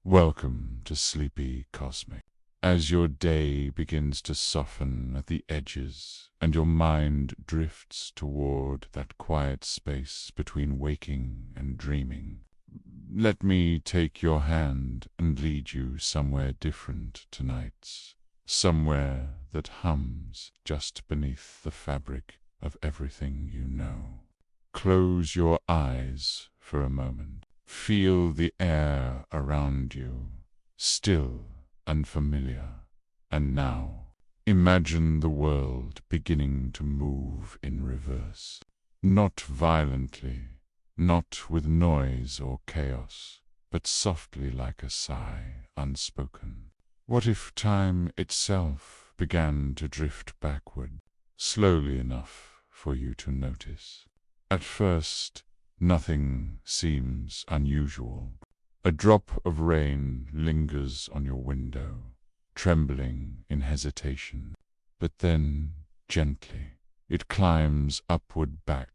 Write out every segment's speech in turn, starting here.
Welcome to Sleepy Cosmic. As your day begins to soften at the edges and your mind drifts toward that quiet space between waking and dreaming, let me take your hand and lead you somewhere different tonight, somewhere that hums just beneath the fabric of everything you know. Close your eyes for a moment. Feel the air around you, still and familiar. And now, imagine the world beginning to move in reverse. Not violently, not with noise or chaos, but softly like a sigh, unspoken. What if time itself began to drift backward, slowly enough for you to notice? At first, nothing seems unusual. A drop of rain lingers on your window, trembling in hesitation. But then, gently, it climbs upward back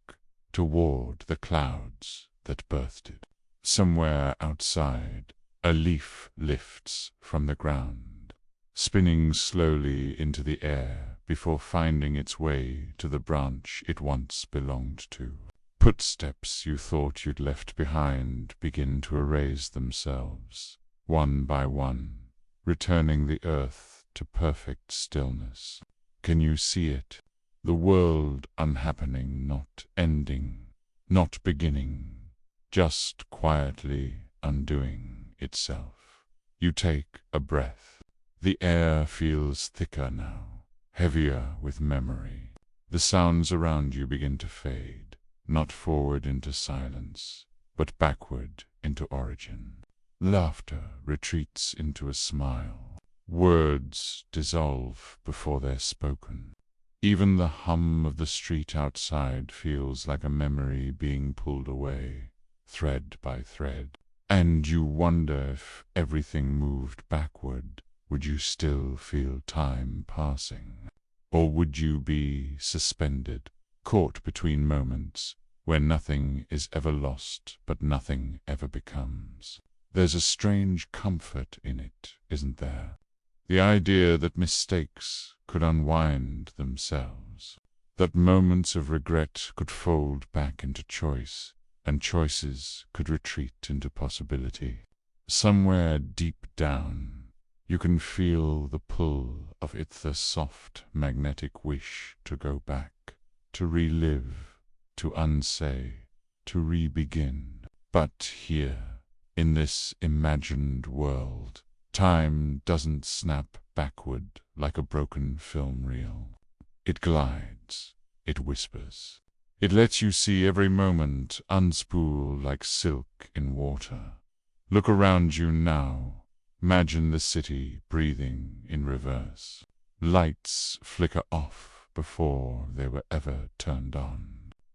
toward the clouds that birthed it. Somewhere outside, a leaf lifts from the ground, spinning slowly into the air before finding its way to the branch it once belonged to. Footsteps you thought you'd left behind begin to erase themselves, one by one, returning the earth to perfect stillness. Can you see it? The world unhappening, not ending, not beginning, just quietly undoing itself. You take a breath. The air feels thicker now, heavier with memory. The sounds around you begin to fade. Not forward into silence, but backward into origin. Laughter retreats into a smile. Words dissolve before they're spoken. Even the hum of the street outside feels like a memory being pulled away, thread by thread. And you wonder if everything moved backward, would you still feel time passing? Or would you be suspended, caught between moments where nothing is ever lost but nothing ever becomes? There's a strange comfort in it, isn't there? The idea that mistakes could unwind themselves, that moments of regret could fold back into choice, and choices could retreat into possibility. Somewhere deep down, you can feel the pull of it, the soft, magnetic wish to go back, to relive, to unsay, to re-begin. But here, in this imagined world, time doesn't snap backward like a broken film reel. It glides, it whispers. It lets you see every moment unspool like silk in water. Look around you now. Imagine the city breathing in reverse. Lights flicker off before they were ever turned on.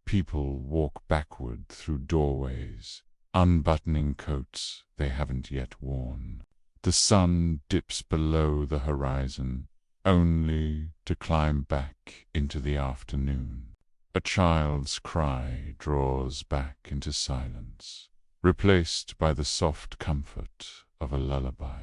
People walk backward through doorways, unbuttoning coats they haven't yet worn. The sun dips below the horizon, only to climb back into the afternoon. A child's cry draws back into silence, replaced by the soft comfort of a lullaby.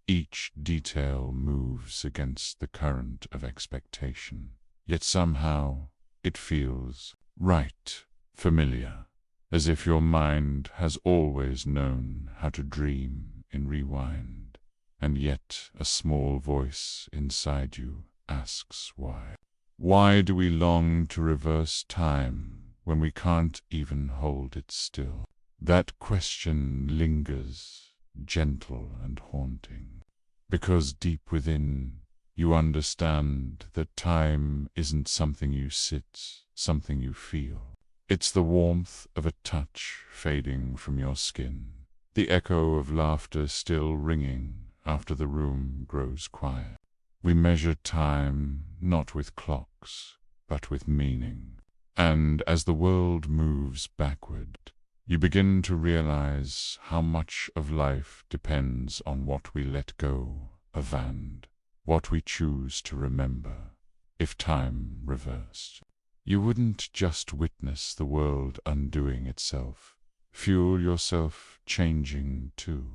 Each detail moves against the current of expectation, yet somehow it feels right, familiar, as if your mind has always known how to dream in rewind, and yet a small voice inside you asks why. Why do we long to reverse time when we can't even hold it still? That question lingers, gentle and haunting, because deep within you understand that time isn't something you sit, something you feel. It's the warmth of a touch fading from your skin, the echo of laughter still ringing after the room grows quiet. We measure time not with clocks, but with meaning. And as the world moves backward, you begin to realize how much of life depends on what we let go of and what we choose to remember. If time reversed, you wouldn't just witness the world undoing itself. Feel yourself changing too.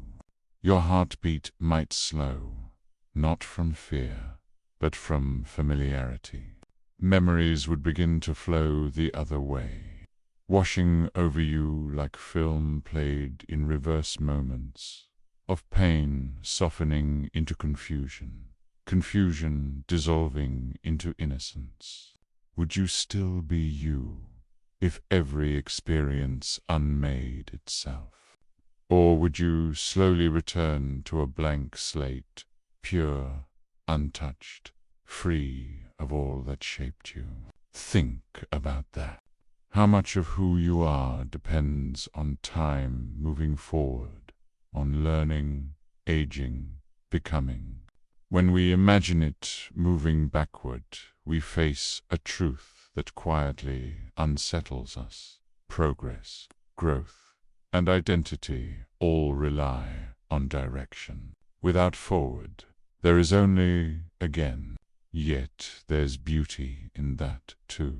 Your heartbeat might slow, not from fear, but from familiarity. Memories would begin to flow the other way, washing over you like film played in reverse moments, of pain softening into confusion, confusion dissolving into innocence. Would you still be you, if every experience unmade itself? Or would you slowly return to a blank slate, pure, untouched, free of all that shaped you? Think about that. How much of who you are depends on time moving forward, on learning, aging, becoming. When we imagine it moving backward, we face a truth that quietly unsettles us. Progress, growth, and identity all rely on direction. Without forward, there is only again. Yet there's beauty in that too.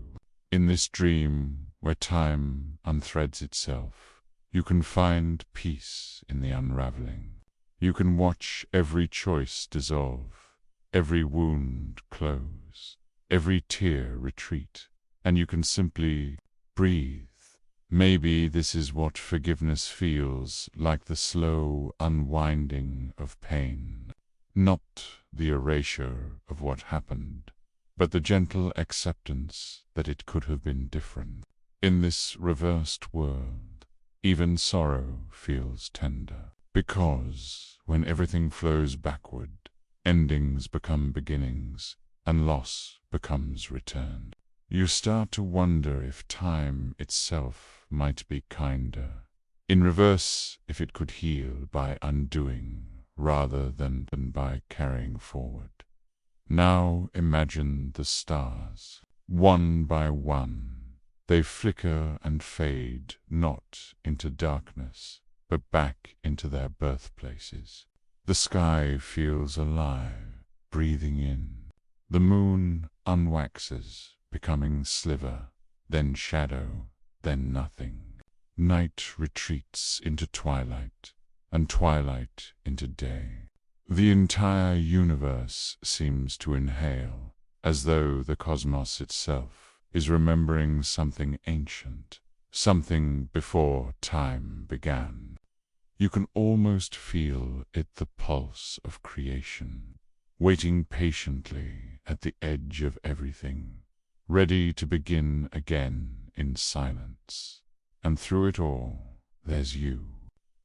In this dream, where time unthreads itself, you can find peace in the unraveling. You can watch every choice dissolve, every wound close, every tear retreat, and you can simply breathe. Maybe this is what forgiveness feels like, the slow unwinding of pain. Not the erasure of what happened, but the gentle acceptance that it could have been different. In this reversed world, even sorrow feels tender, because when everything flows backward, endings become beginnings, and loss becomes return. You start to wonder if time itself might be kinder. In reverse, if it could heal by undoing rather than by carrying forward. Now imagine the stars. One by one, they flicker and fade, not into darkness, but back into their birthplaces. The sky feels alive, breathing in. The moon unwaxes, becoming sliver, then shadow, then nothing. Night retreats into twilight, and twilight into day. The entire universe seems to inhale, as though the cosmos itself is remembering something ancient, something before time began. You can almost feel it, the pulse of creation, waiting patiently at the edge of everything, ready to begin again in silence. And through it all, there's you,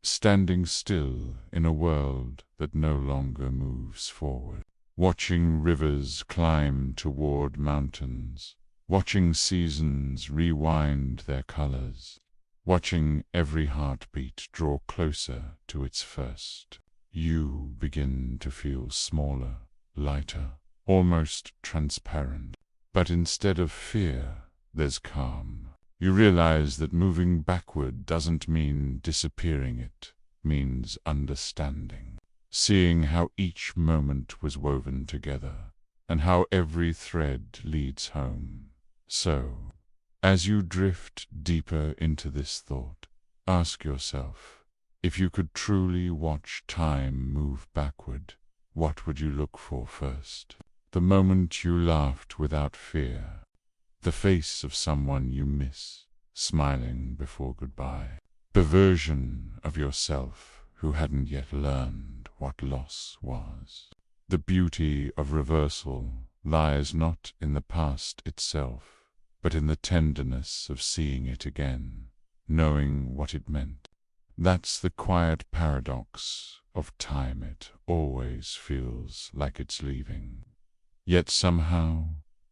standing still in a world that no longer moves forward, watching rivers climb toward mountains, watching seasons rewind their colors, watching every heartbeat draw closer to its first. You begin to feel smaller, lighter, almost transparent. But instead of fear, there's calm. You realize that moving backward doesn't mean disappearing, it means understanding. Seeing how each moment was woven together, and how every thread leads home. So, as you drift deeper into this thought, ask yourself, if you could truly watch time move backward, what would you look for first? The moment you laughed without fear, the face of someone you miss, smiling before goodbye, the version of yourself who hadn't yet learned what loss was. The beauty of reversal lies not in the past itself, but in the tenderness of seeing it again, knowing what it meant. That's the quiet paradox of time. It always feels like it's leaving, yet somehow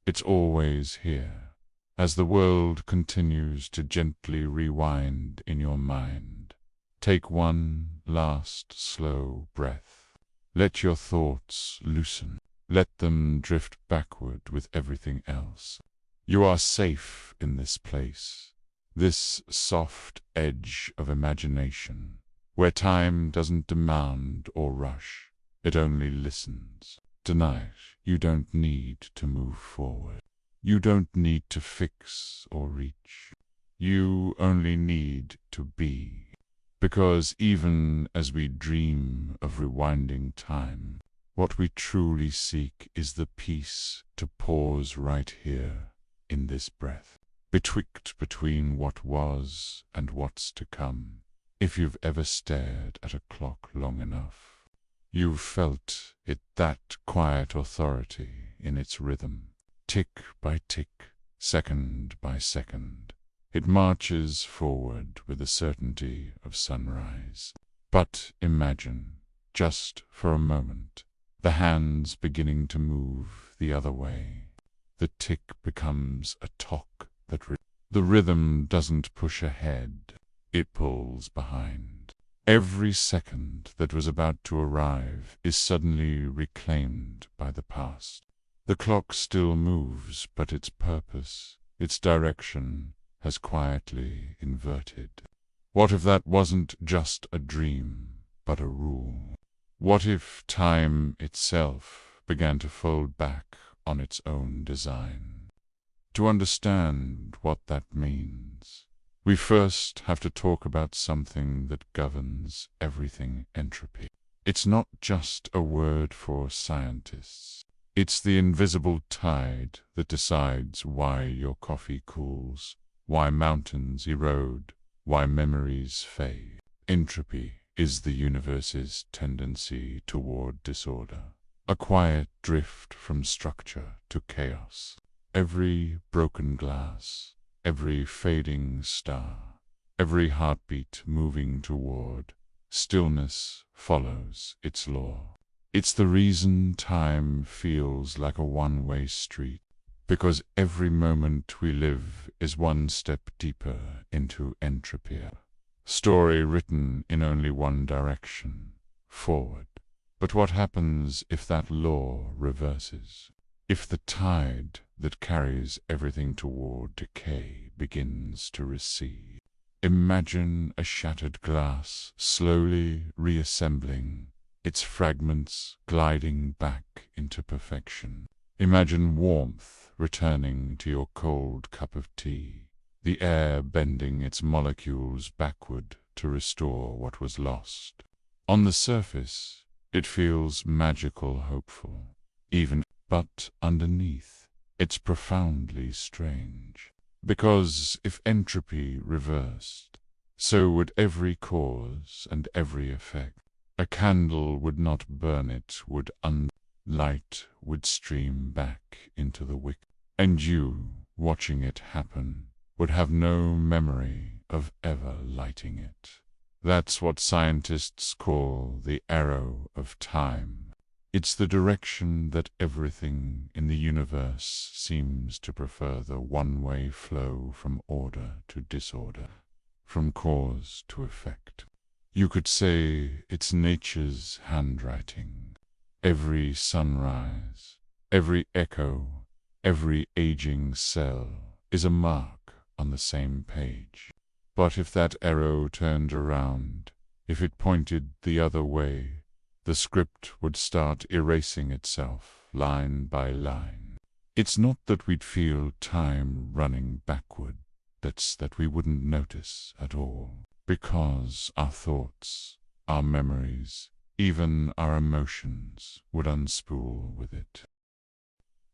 it's always here, as the world continues to gently rewind in your mind. Take one last slow breath. Let your thoughts loosen. Let them drift backward with everything else. You are safe in this place, this soft edge of imagination, where time doesn't demand or rush, it only listens. Tonight, you don't need to move forward. You don't need to fix or reach. You only need to be. Because even as we dream of rewinding time, what we truly seek is the peace to pause right here in this breath, betwixt between what was and what's to come. If you've ever stared at a clock long enough, you've felt it, that quiet authority in its rhythm, tick by tick, second by second. It marches forward with the certainty of sunrise. But imagine, just for a moment, the hands beginning to move the other way. The tick becomes a tock the rhythm doesn't push ahead, it pulls behind. Every second that was about to arrive is suddenly reclaimed by the past. The clock still moves, but its purpose, its direction, has quietly inverted. What if that wasn't just a dream, but a rule? What if time itself began to fold back on its own design? To understand what that means, we first have to talk about something that governs everything: entropy. It's not just a word for scientists. It's the invisible tide that decides why your coffee cools, why mountains erode, why memories fade. Entropy is the universe's tendency toward disorder, a quiet drift from structure to chaos. Every broken glass, every fading star, every heartbeat moving toward stillness follows its law. It's the reason time feels like a one-way street, because every moment we live is one step deeper into entropy. Story written in only one direction, forward. But what happens if that law reverses? If the tide that carries everything toward decay begins to recede? Imagine a shattered glass slowly reassembling, its fragments gliding back into perfection. Imagine warmth returning to your cold cup of tea, the air bending its molecules backward to restore what was lost. On the surface, it feels magical, hopeful, but underneath, it's profoundly strange. Because if entropy reversed, so would every cause and every effect. A candle would not burn, it would light would stream back into the wick, and you, watching it happen, would have no memory of ever lighting it. That's what scientists call the arrow of time. It's the direction that everything in the universe seems to prefer, the one-way flow from order to disorder, from cause to effect. You could say it's nature's handwriting. Every sunrise, every echo, every aging cell is a mark on the same page. But if that arrow turned around, if it pointed the other way, the script would start erasing itself line by line. It's not that we'd feel time running backward, it's that we wouldn't notice at all, because our thoughts, our memories, even our emotions would unspool with it.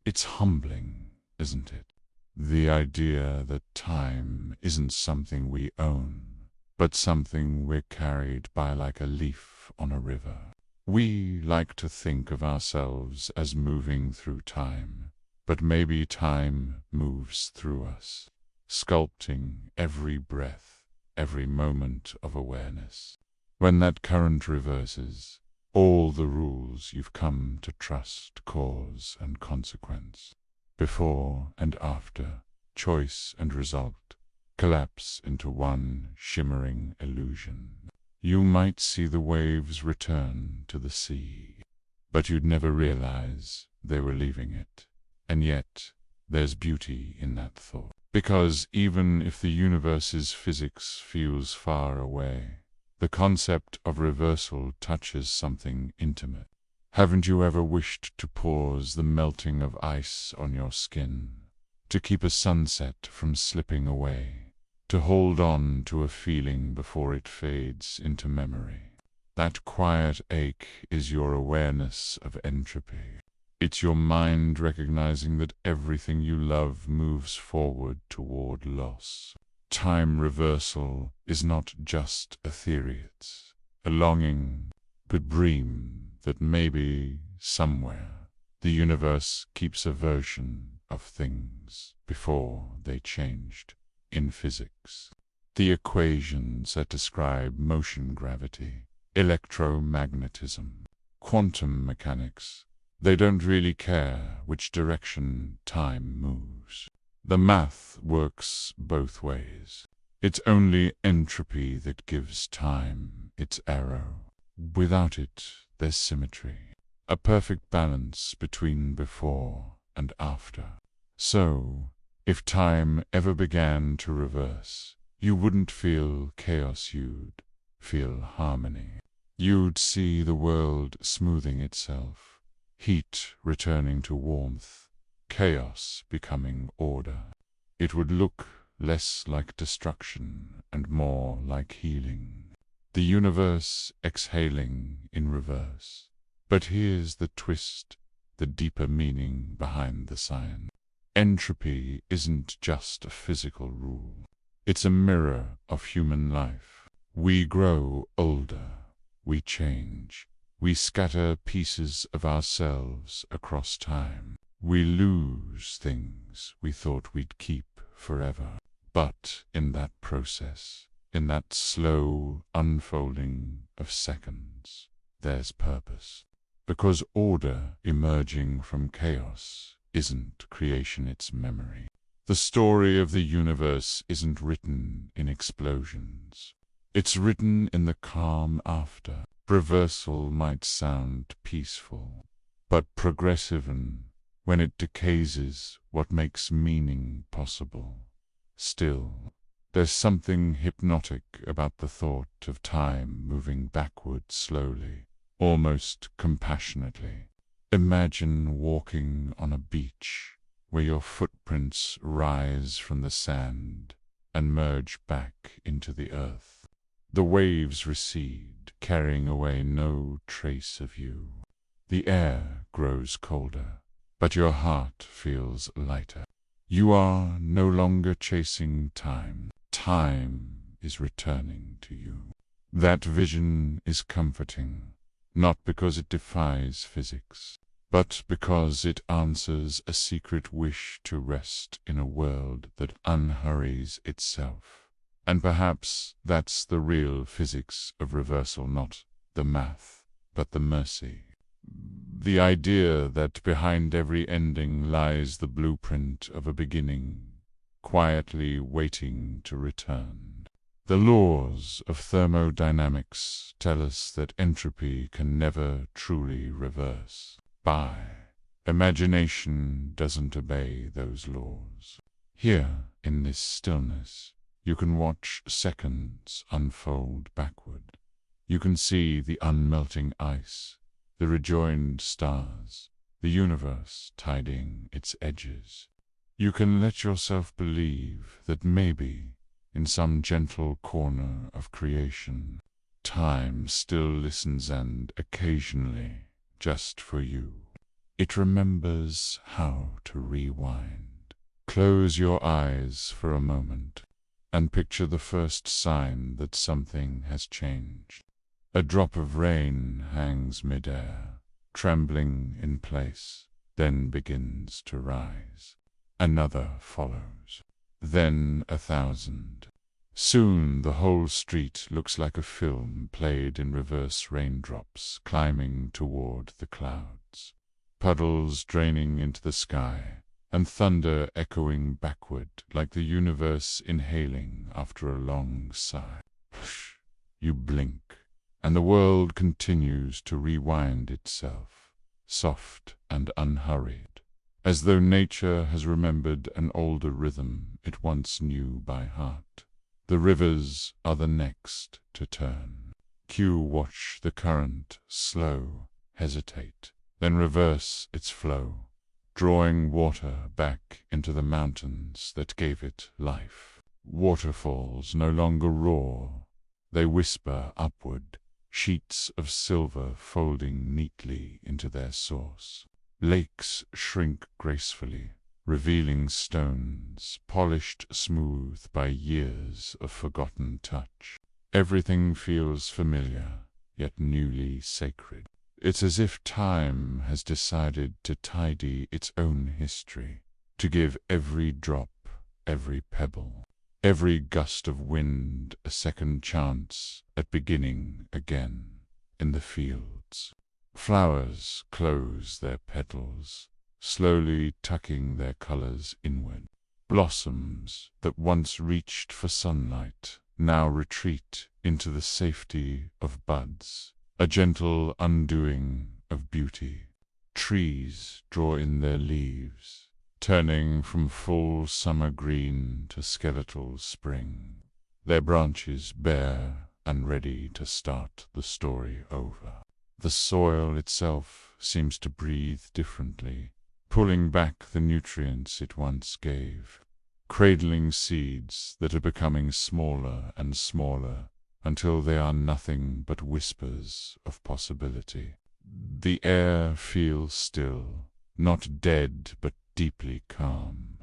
It's humbling, isn't it? The idea that time isn't something we own, but something we're carried by like a leaf on a river. We like to think of ourselves as moving through time, but maybe time moves through us, sculpting every breath, every moment of awareness. When that current reverses, all the rules you've come to trust, cause and consequence, before and after, choice and result, collapse into one shimmering illusion. You might see the waves return to the sea, but you'd never realize they were leaving it. And yet, there's beauty in that thought. Because even if the universe's physics feels far away, the concept of reversal touches something intimate. Haven't you ever wished to pause the melting of ice on your skin, to keep a sunset from slipping away, to hold on to a feeling before it fades into memory. That quiet ache is your awareness of entropy. It's your mind recognizing that everything you love moves forward toward loss. Time reversal is not just a theory, it's a longing, but dream that maybe, somewhere, the universe keeps a version of things before they changed. In physics, the equations that describe motion gravity, electromagnetism, quantum mechanics, they don't really care which direction time moves. The math works both ways. It's only entropy that gives time its arrow. Without it, there's symmetry, a perfect balance between before and after. So, if time ever began to reverse, you wouldn't feel chaos, you'd feel harmony. You'd see the world smoothing itself, heat returning to warmth, chaos becoming order. It would look less like destruction and more like healing. The universe exhaling in reverse. But here's the twist, the deeper meaning behind the sign. Entropy isn't just a physical rule. It's a mirror of human life. We grow older. We change. We scatter pieces of ourselves across time. We lose things we thought we'd keep forever. But in that process, in that slow unfolding of seconds, there's purpose. Because order emerging from chaos isn't creation, it's memory. The story of the universe isn't written in explosions. It's written in the calm after. Reversal might sound peaceful, but progressive, and when it decays is what makes meaning possible. Still, there's something hypnotic about the thought of time moving backward slowly, almost compassionately. Imagine walking on a beach where your footprints rise from the sand and merge back into the earth. The waves recede, carrying away no trace of you. The air grows colder, but your heart feels lighter. You are no longer chasing time. Time is returning to you. That vision is comforting, not because it defies physics, but because it answers a secret wish to rest in a world that unhurries itself. And perhaps that's the real physics of reversal, not the math, but the mercy. The idea that behind every ending lies the blueprint of a beginning, quietly waiting to return. The laws of thermodynamics tell us that entropy can never truly reverse. Imagination doesn't obey those laws. Here, in this stillness, you can watch seconds unfold backward. You can see the unmelting ice, the rejoined stars, the universe tidying its edges. You can let yourself believe that maybe, in some gentle corner of creation, time still listens, and occasionally, just for you, it remembers how to rewind. Close your eyes for a moment and picture the first sign that something has changed. A drop of rain hangs mid-air, trembling in place, then begins to rise. Another follows, then 1,000. Soon the whole street looks like a film played in reverse, raindrops climbing toward the clouds, puddles draining into the sky, and thunder echoing backward like the universe inhaling after a long sigh. You blink, and the world continues to rewind itself, soft and unhurried, as though nature has remembered an older rhythm it once knew by heart. The rivers are the next to turn. You watch the current slow, hesitate, then reverse its flow, drawing water back into the mountains that gave it life. Waterfalls no longer roar, they whisper upward, sheets of silver folding neatly into their source. Lakes shrink gracefully, revealing stones polished smooth by years of forgotten touch. Everything feels familiar, yet newly sacred. It's as if time has decided to tidy its own history, to give every drop, every pebble, every gust of wind a second chance at beginning again in the fields. Flowers close their petals, slowly tucking their colors inward. Blossoms that once reached for sunlight now retreat into the safety of buds, a gentle undoing of beauty. Trees draw in their leaves, turning from full summer green to skeletal spring, their branches bare and ready to start the story over. The soil itself seems to breathe differently, pulling back the nutrients it once gave, cradling seeds that are becoming smaller and smaller until they are nothing but whispers of possibility. The air feels still, not dead but deeply calm.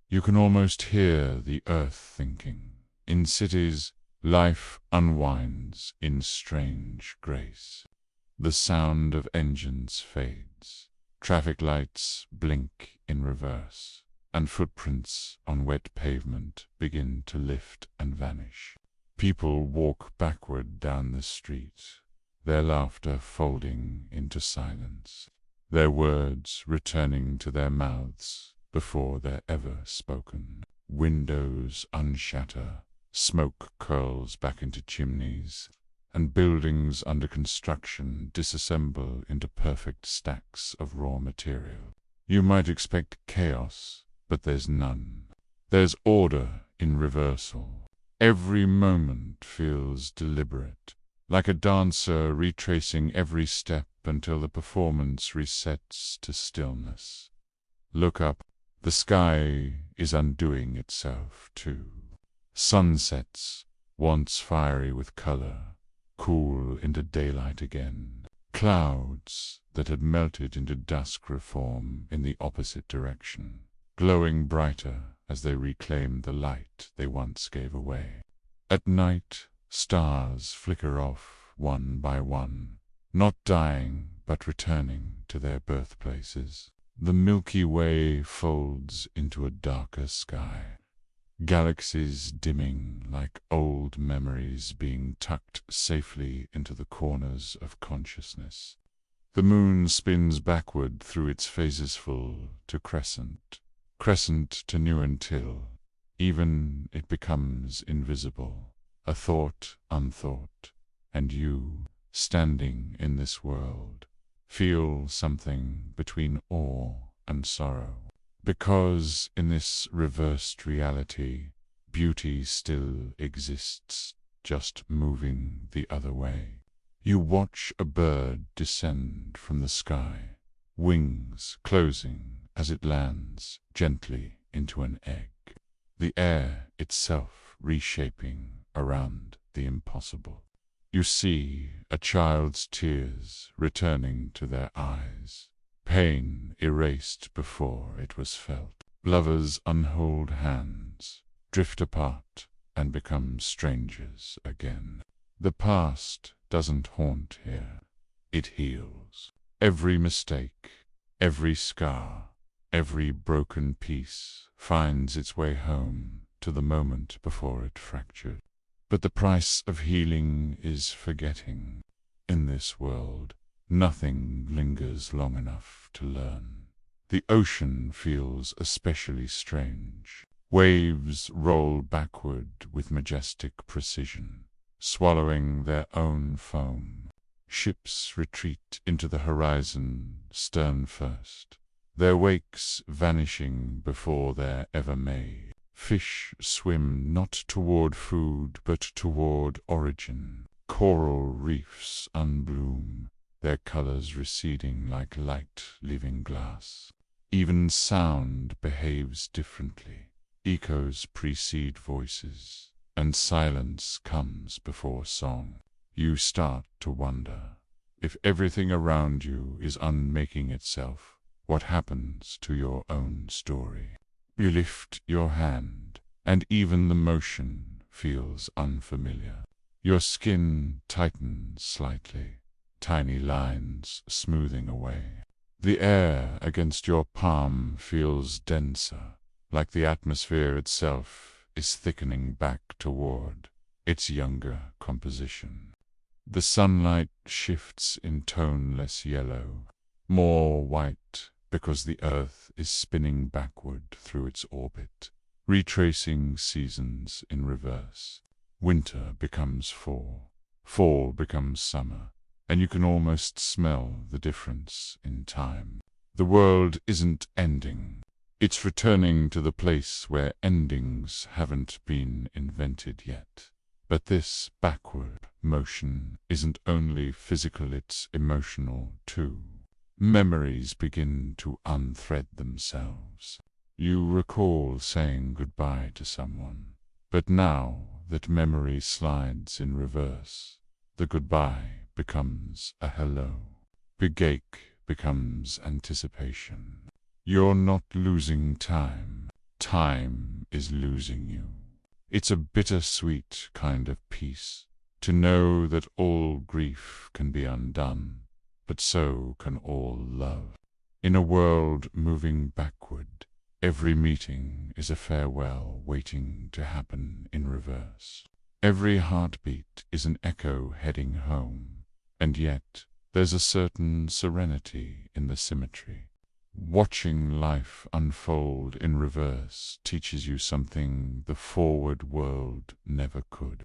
You can almost hear the earth thinking. In cities, life unwinds in strange grace. The sound of engines fades. Traffic lights blink in reverse, and footprints on wet pavement begin to lift and vanish. People walk backward down the street, their laughter folding into silence, their words returning to their mouths before they're ever spoken. Windows unshatter, smoke curls back into chimneys, and buildings under construction disassemble into perfect stacks of raw material. You might expect chaos, but there's none. There's order in reversal. Every moment feels deliberate, like a dancer retracing every step until the performance resets to stillness. Look up. The sky is undoing itself, too. Sunsets, once fiery with color, cool into daylight again. Clouds that had melted into dusk reform in the opposite direction, glowing brighter as they reclaimed the light they once gave away. At night, stars flicker off one by one, not dying but returning to their birthplaces. The Milky Way folds into a darker sky, galaxies dimming like old memories being tucked safely into the corners of consciousness. The moon spins backward through its phases full to crescent, crescent to new until, even it becomes invisible, a thought unthought, and you, standing in this world, feel something between awe and sorrow. Because in this reversed reality, beauty still exists, just moving the other way. You watch a bird descend from the sky, wings closing as it lands gently into an egg, the air itself reshaping around the impossible. You see a child's tears returning to their eyes, pain erased before it was felt. Lovers unhold hands, drift apart, and become strangers again. The past doesn't haunt here, it heals. Every mistake, every scar, every broken piece finds its way home to the moment before it fractured. But the price of healing is forgetting. In this world, nothing lingers long enough to learn. The ocean feels especially strange. Waves roll backward with majestic precision, swallowing their own foam. Ships retreat into the horizon stern first, their wakes vanishing before they're ever made. Fish swim not toward food but toward origin. Coral reefs unbloom, their colors receding like light leaving glass. Even sound behaves differently. Echoes precede voices, and silence comes before song. You start to wonder, if everything around you is unmaking itself, what happens to your own story? You lift your hand, and even the motion feels unfamiliar. Your skin tightens slightly, tiny lines smoothing away. The air against your palm feels denser, like the atmosphere itself is thickening back toward its younger composition. The sunlight shifts in toneless yellow, more white because the Earth is spinning backward through its orbit, retracing seasons in reverse. Winter becomes fall becomes summer, and you can almost smell the difference in time. The world isn't ending. It's returning to the place where endings haven't been invented yet. But this backward motion isn't only physical, it's emotional too. Memories begin to unthread themselves. You recall saying goodbye to someone, but now that memory slides in reverse, the goodbye becomes a hello. Big ache becomes anticipation. You're not losing time. Time is losing you. It's a bittersweet kind of peace to know that all grief can be undone, but so can all love. In a world moving backward, every meeting is a farewell waiting to happen in reverse. Every heartbeat is an echo heading home, and yet there's a certain serenity in the symmetry. Watching life unfold in reverse teaches you something the forward world never could.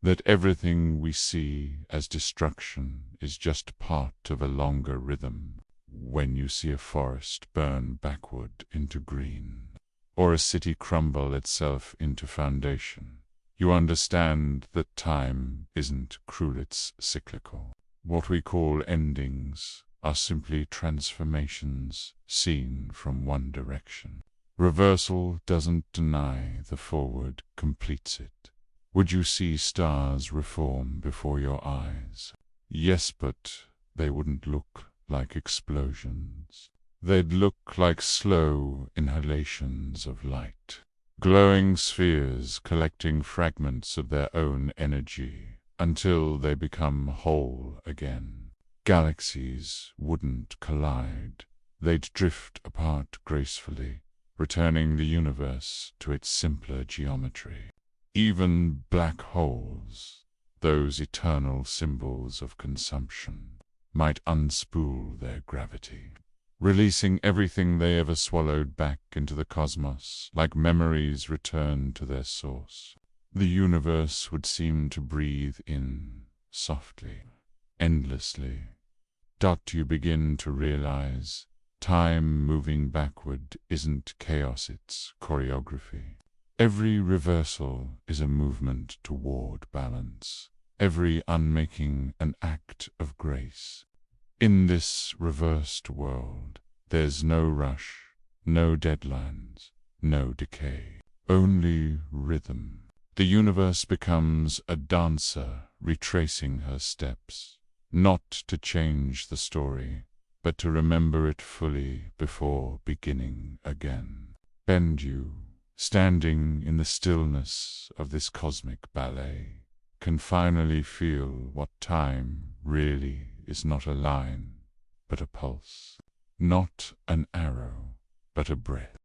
That everything we see as destruction is just part of a longer rhythm. When you see a forest burn backward into green, or a city crumble itself into foundation, you understand that time isn't cruel, it's cyclical. What we call endings are simply transformations seen from one direction. Reversal doesn't deny the forward, completes it. Would you see stars reform before your eyes? Yes, but they wouldn't look like explosions. They'd look like slow inhalations of light. Glowing spheres collecting fragments of their own energy until they become whole again. Galaxies wouldn't collide. They'd drift apart gracefully, returning the universe to its simpler geometry. Even black holes, those eternal symbols of consumption, might unspool their gravity, releasing everything they ever swallowed back into the cosmos, like memories returned to their source. The universe would seem to breathe in softly, endlessly. You begin to realize time moving backward isn't chaos, it's choreography. Every reversal is a movement toward balance, every unmaking an act of grace. In this reversed world, there's no rush, no deadlines, no decay, only rhythm. The universe becomes a dancer retracing her steps, not to change the story, but to remember it fully before beginning again. You, standing in the stillness of this cosmic ballet, can finally feel what time really is: not a line, but a pulse, not an arrow, but a breath.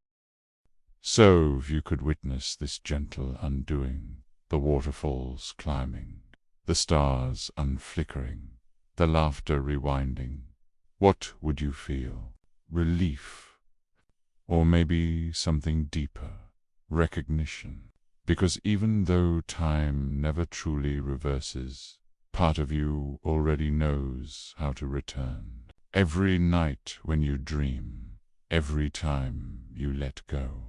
So if you could witness this gentle undoing, the waterfalls climbing, the stars unflickering, the laughter rewinding, what would you feel? Relief? Or maybe something deeper, recognition? Because even though time never truly reverses, part of you already knows how to return. Every night when you dream, every time you let go,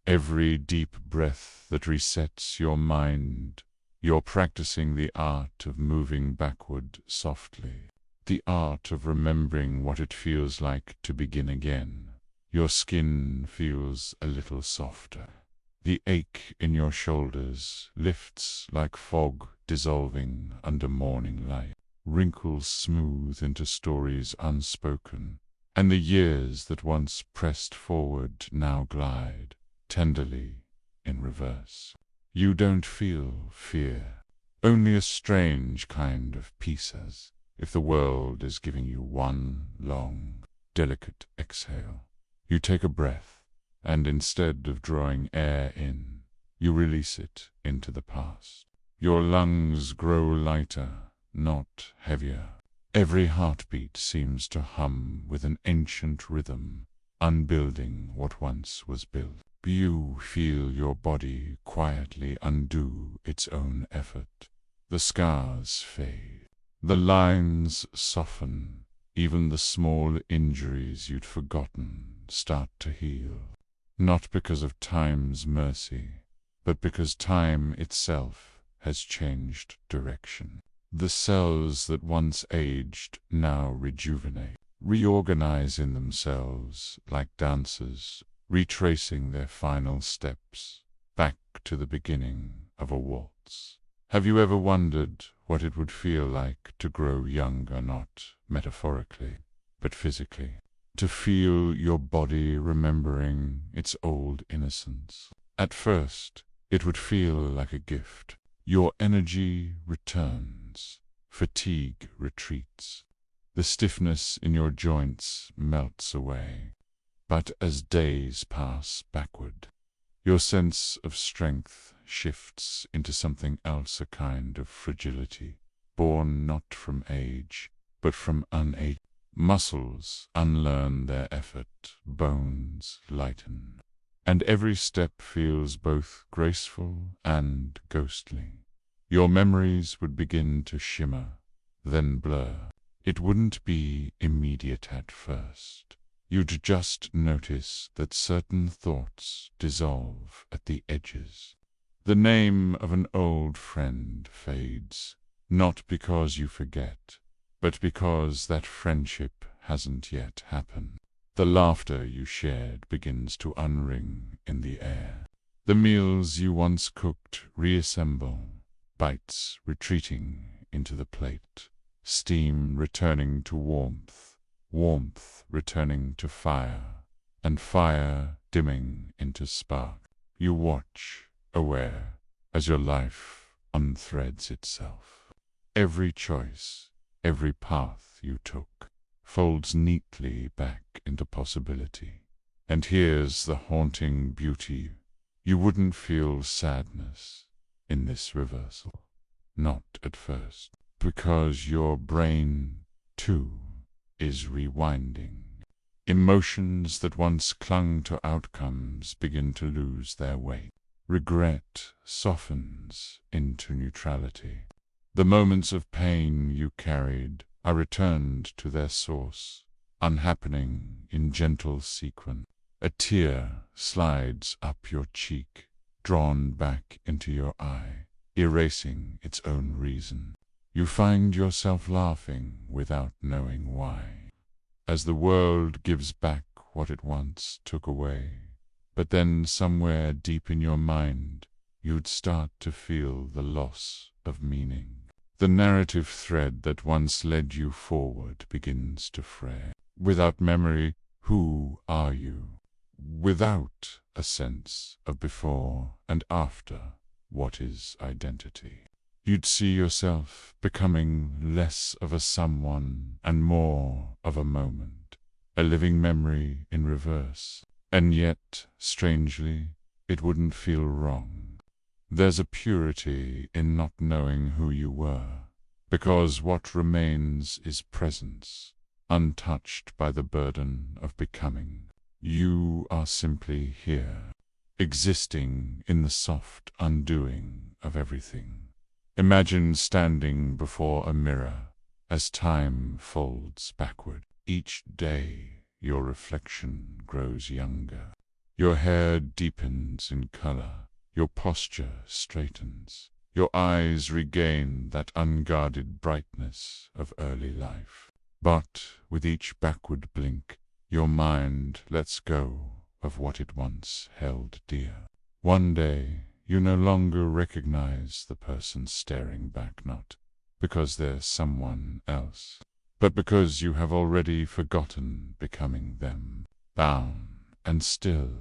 every deep breath that resets your mind, you're practicing the art of moving backward softly, the art of remembering what it feels like to begin again. Your skin feels a little softer. The ache in your shoulders lifts like fog dissolving under morning light. Wrinkles smooth into stories unspoken, and the years that once pressed forward now glide tenderly in reverse. You don't feel fear, only a strange kind of peace, as if the world is giving you one long, delicate exhale. You take a breath, and instead of drawing air in, you release it into the past. Your lungs grow lighter, not heavier. Every heartbeat seems to hum with an ancient rhythm, unbuilding what once was built. You feel your body quietly undo its own effort. The scars fade. The lines soften. Even the small injuries you'd forgotten start to heal. Not because of time's mercy, but because time itself has changed direction. The cells that once aged now rejuvenate, reorganize in themselves like dancers, retracing their final steps back to the beginning of a waltz. Have you ever wondered what it would feel like to grow younger, not metaphorically, but physically? To feel your body remembering its old innocence. At first, it would feel like a gift. Your energy returns, fatigue retreats, the stiffness in your joints melts away. But as days pass backward, your sense of strength shifts into something else, a kind of fragility, born not from age, but from unaged. Muscles unlearn their effort, bones lighten, and every step feels both graceful and ghostly. Your memories would begin to shimmer, then blur. It wouldn't be immediate at first. You'd just notice that certain thoughts dissolve at the edges. The name of an old friend fades, not because you forget, but because that friendship hasn't yet happened. The laughter you shared begins to unring in the air. The meals you once cooked reassemble, bites retreating into the plate, steam returning to warmth, warmth returning to fire, and fire dimming into spark. You watch, aware, as your life unthreads itself. Every choice, every path you took, folds neatly back into possibility. And here's the haunting beauty. You wouldn't feel sadness in this reversal. Not at first, because your brain, too, is rewinding. Emotions that once clung to outcomes begin to lose their weight. Regret softens into neutrality. The moments of pain you carried are returned to their source, unhappening in gentle sequence. A tear slides up your cheek, drawn back into your eye, erasing its own reason. You find yourself laughing without knowing why, as the world gives back what it once took away. But then somewhere deep in your mind, you'd start to feel the loss of meaning. The narrative thread that once led you forward begins to fray. Without memory, who are you? Without a sense of before and after, what is identity? You'd see yourself becoming less of a someone and more of a moment, a living memory in reverse. And yet, strangely, it wouldn't feel wrong. There's a purity in not knowing who you were, because what remains is presence, untouched by the burden of becoming. You are simply here, existing in the soft undoing of everything. Imagine standing before a mirror as time folds backward. Each day your reflection grows younger. Your hair deepens in color. Your posture straightens. Your eyes regain that unguarded brightness of early life. But with each backward blink, your mind lets go of what it once held dear. One day, you no longer recognize the person staring back, not because they're someone else, but because you have already forgotten becoming them. Bound and still,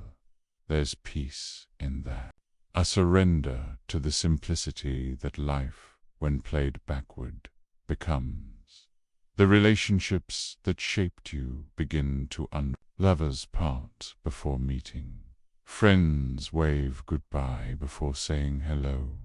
there's peace in that. A surrender to the simplicity that life, when played backward, becomes. The relationships that shaped you begin to lovers part before meeting. Friends wave goodbye before saying hello.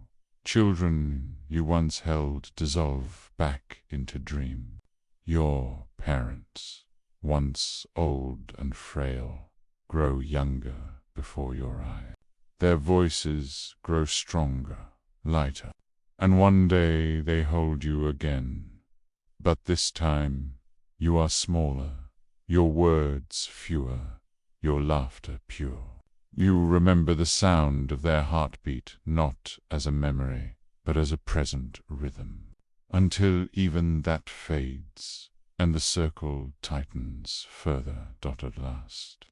Children you once held dissolve back into dream. Your parents, once old and frail, grow younger before your eyes. Their voices grow stronger, lighter, and one day they hold you again. But this time you are smaller, your words fewer, your laughter pure. You remember the sound of their heartbeat not as a memory, but as a present rhythm, until even that fades, and the circle tightens further. At last,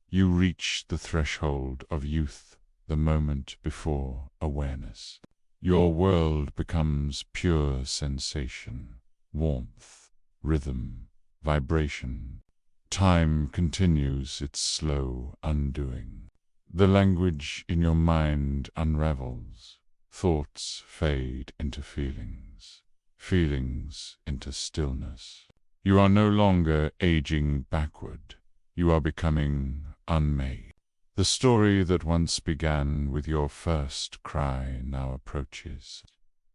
you reach the threshold of youth, the moment before awareness. Your world becomes pure sensation, warmth, rhythm, vibration. Time continues its slow undoing. The language in your mind unravels. Thoughts fade into feelings, feelings into stillness. You are no longer aging backward. You are becoming unmade. The story that once began with your first cry now approaches.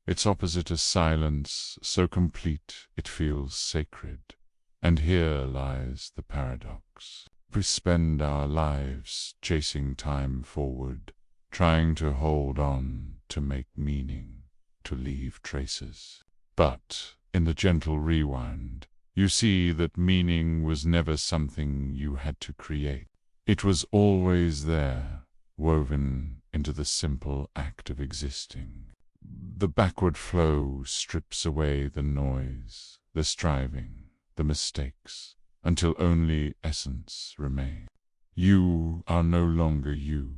Its opposite is silence, so complete it feels sacred. And here lies the paradox. We spend our lives chasing time forward, trying to hold on, to make meaning, to leave traces. But in the gentle rewind, you see that meaning was never something you had to create. It was always there, woven into the simple act of existing. The backward flow strips away the noise, the striving, the mistakes, until only essence remains. You are no longer you,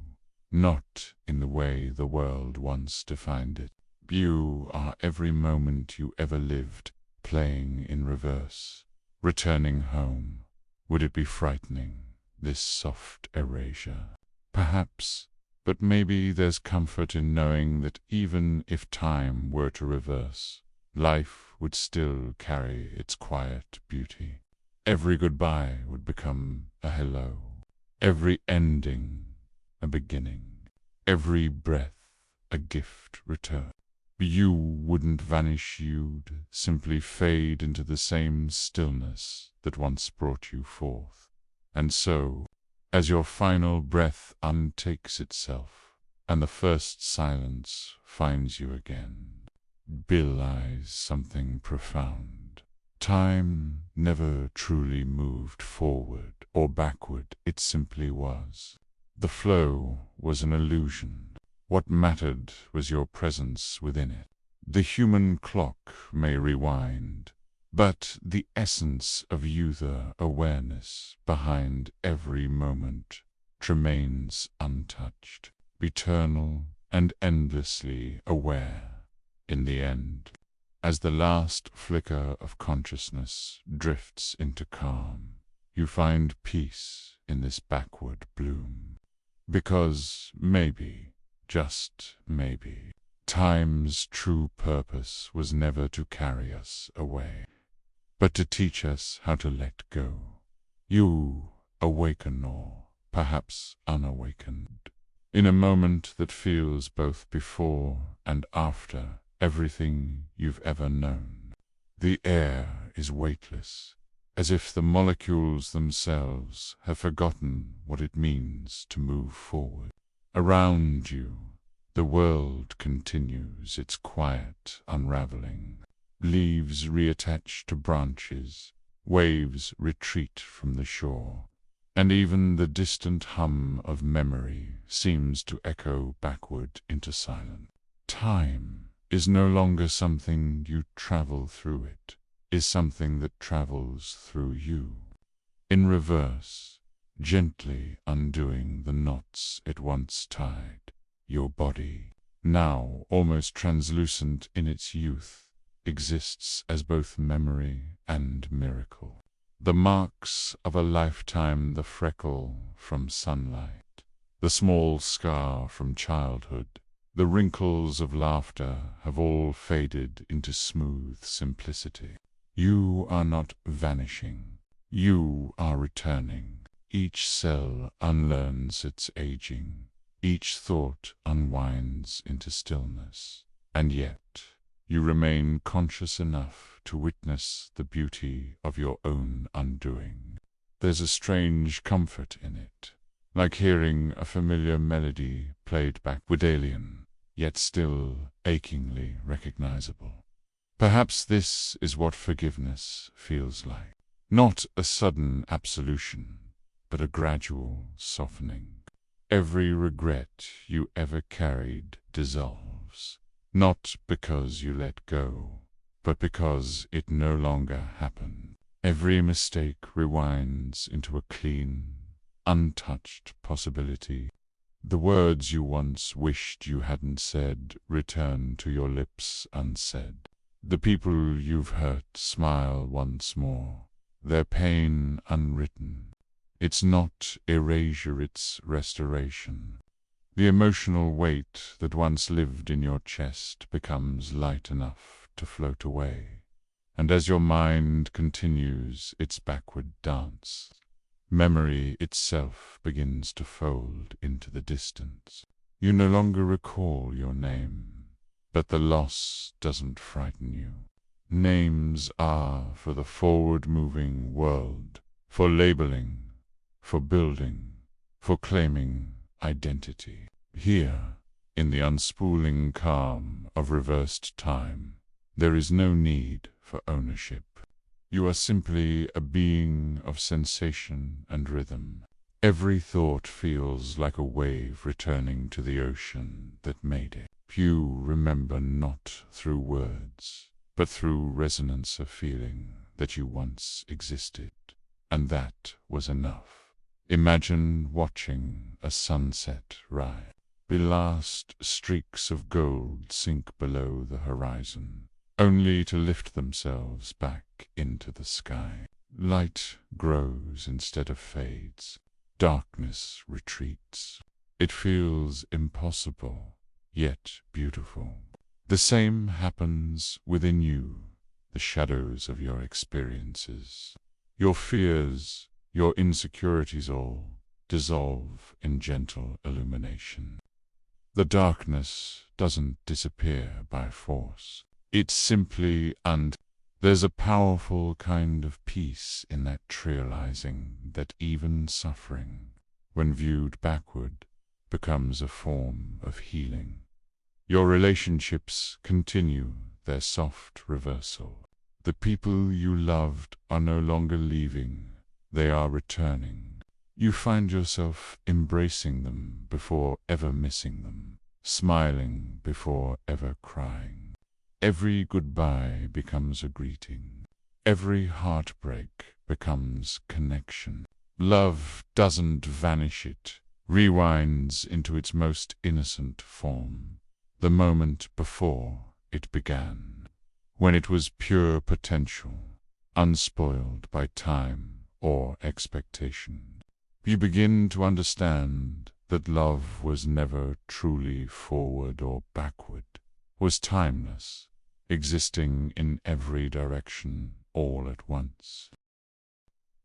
not in the way the world once defined it. You are every moment you ever lived, playing in reverse, returning home. Would it be frightening, this soft erasure? Perhaps, but maybe there's comfort in knowing that even if time were to reverse, life would still carry its quiet beauty. Every goodbye would become a hello, every ending a beginning, every breath a gift returned. You wouldn't vanish, you'd simply fade into the same stillness that once brought you forth. And so, as your final breath untakes itself, and the first silence finds you again, realize something profound. Time never truly moved forward or backward, it simply was. The flow was an illusion. What mattered was your presence within it. The human clock may rewind, but the essence of youthful awareness behind every moment remains untouched, eternal and endlessly aware. In the end, as the last flicker of consciousness drifts into calm, you find peace in this backward bloom. Because maybe, just maybe, time's true purpose was never to carry us away, but to teach us how to let go. You awaken, or perhaps unawakened, in a moment that feels both before and after everything you've ever known. The air is weightless, as if the molecules themselves have forgotten what it means to move forward. Around you, the world continues its quiet unraveling. Leaves reattach to branches, waves retreat from the shore, and even the distant hum of memory seems to echo backward into silence. Time is no longer something you travel through, it is something that travels through you. In reverse, gently undoing the knots it once tied. Your body, now almost translucent in its youth, exists as both memory and miracle. The marks of a lifetime, the freckle from sunlight, the small scar from childhood, the wrinkles of laughter have all faded into smooth simplicity. You are not vanishing. You are returning. Each cell unlearns its aging. Each thought unwinds into stillness. And yet, you remain conscious enough to witness the beauty of your own undoing. There's a strange comfort in it, like hearing a familiar melody played back with alien, yet still achingly recognizable. Perhaps this is what forgiveness feels like. Not a sudden absolution, but a gradual softening. Every regret you ever carried dissolves, not because you let go, but because it no longer happened. Every mistake rewinds into a clean, untouched possibility. The words you once wished you hadn't said return to your lips unsaid. The people you've hurt smile once more, their pain unwritten. It's not erasure, it's restoration. The emotional weight that once lived in your chest becomes light enough to float away. And as your mind continues its backward dance, memory itself begins to fold into the distance. You no longer recall your name, but the loss doesn't frighten you. Names are for the forward-moving world, for labeling, for building, for claiming identity. Here, in the unspooling calm of reversed time, there is no need for ownership. You are simply a being of sensation and rhythm. Every thought feels like a wave returning to the ocean that made it. You remember not through words, but through resonance of feeling that you once existed, and that was enough. Imagine watching a sunset rise. The last streaks of gold sink below the horizon, only to lift themselves back into the sky. Light grows instead of fades. Darkness retreats. It feels impossible, yet beautiful. The same happens within you, the shadows of your experiences. Your fears, your insecurities all dissolve in gentle illumination. The darkness doesn't disappear by force. It's simply there's a powerful kind of peace in that realizing that even suffering, when viewed backward, becomes a form of healing. Your relationships continue their soft reversal. The people you loved are no longer leaving, they are returning. You find yourself embracing them before ever missing them, smiling before ever crying. Every goodbye becomes a greeting. Every heartbreak becomes connection. Love doesn't vanish, it rewinds into its most innocent form, the moment before it began, when it was pure potential, unspoiled by time or expectation. You begin to understand that love was never truly forward or backward, was timeless, existing in every direction all at once.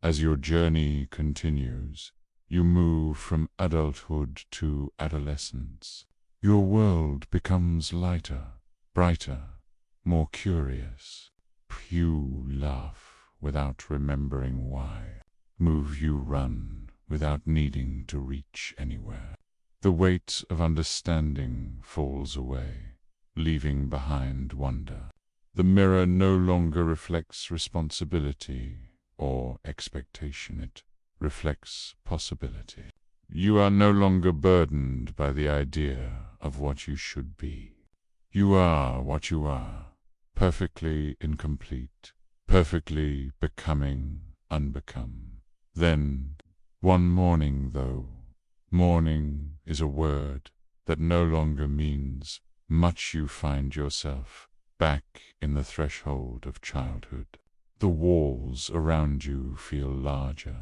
As your journey continues, you move from adulthood to adolescence. Your world becomes lighter, brighter, more curious. You laugh without remembering why. You run without needing to reach anywhere. The weight of understanding falls away, leaving behind wonder. The mirror no longer reflects responsibility or expectation, it reflects possibility. You are no longer burdened by the idea of what you should be. You are what you are, perfectly incomplete, perfectly becoming unbecome. Then, one morning though, morning is a word, that no longer means much. You find yourself back in the threshold of childhood. The walls around you feel larger,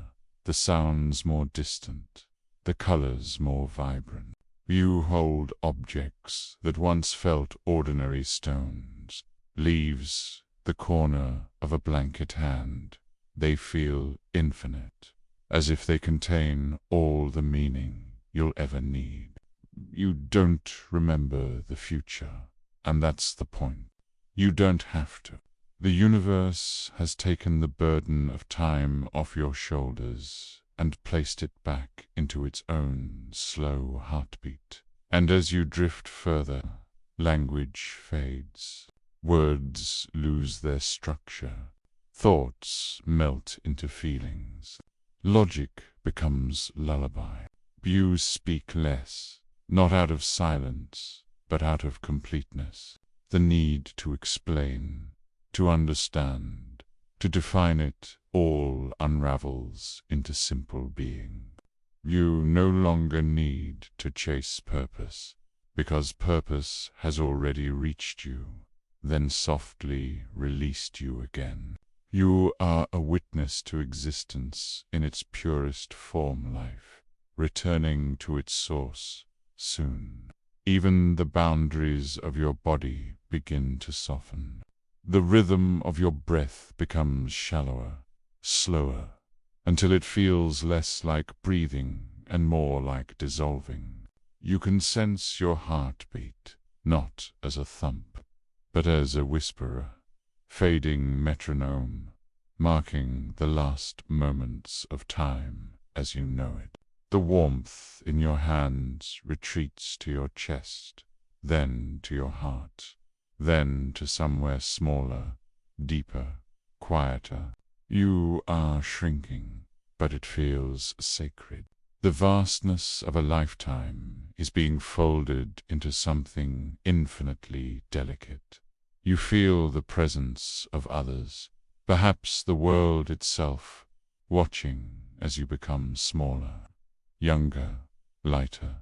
the sounds more distant, the colors more vibrant. You hold objects that once felt ordinary stones, leaves, the corner of a blanket hand. They feel infinite, as if they contain all the meaning you'll ever need. You don't remember the future, and that's the point. You don't have to. The universe has taken the burden of time off your shoulders and placed it back into its own slow heartbeat. And as you drift further, language fades. Words lose their structure. Thoughts melt into feelings. Logic becomes lullaby. You speak less, not out of silence, but out of completeness. The need to explain, to understand, to define it all unravels into simple being. You no longer need to chase purpose, because purpose has already reached you, then softly released you again. You are a witness to existence in its purest form, life, returning to its source soon. Even the boundaries of your body begin to soften. The rhythm of your breath becomes shallower, slower, until it feels less like breathing and more like dissolving. You can sense your heartbeat, not as a thump, but as a whisperer, fading metronome, marking the last moments of time as you know it. The warmth in your hands retreats to your chest, then to your heart, then to somewhere smaller, deeper, quieter. You are shrinking, but it feels sacred. The vastness of a lifetime is being folded into something infinitely delicate. You feel the presence of others, perhaps the world itself, watching as you become smaller, younger, lighter.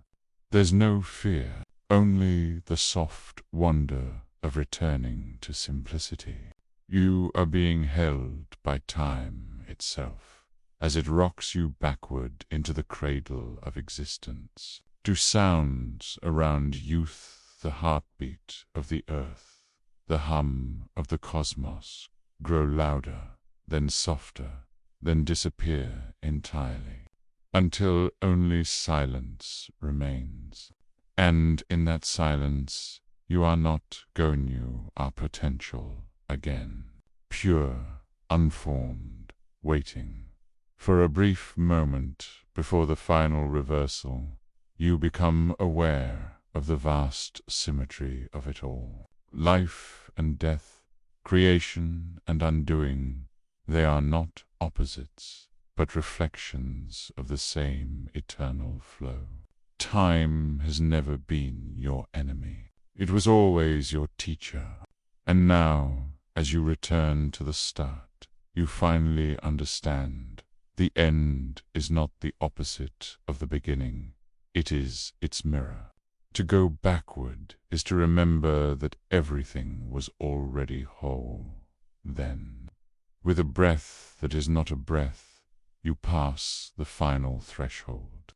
There's no fear, only the soft wonder of returning to simplicity. You are being held by time itself, as it rocks you backward into the cradle of existence. To sounds around youth, the heartbeat of the earth, the hum of the cosmos, grow louder, then softer, then disappear entirely, until only silence remains. And in that silence, you are not gone, you are potential again, pure, unformed, waiting. For a brief moment before the final reversal, you become aware of the vast symmetry of it all. Life and death, creation and undoing, they are not opposites, but reflections of the same eternal flow. Time has never been your enemy. It was always your teacher. And now, as you return to the start, you finally understand. The end is not the opposite of the beginning. It is its mirror. To go backward is to remember that everything was already whole then. With a breath that is not a breath, you pass the final threshold.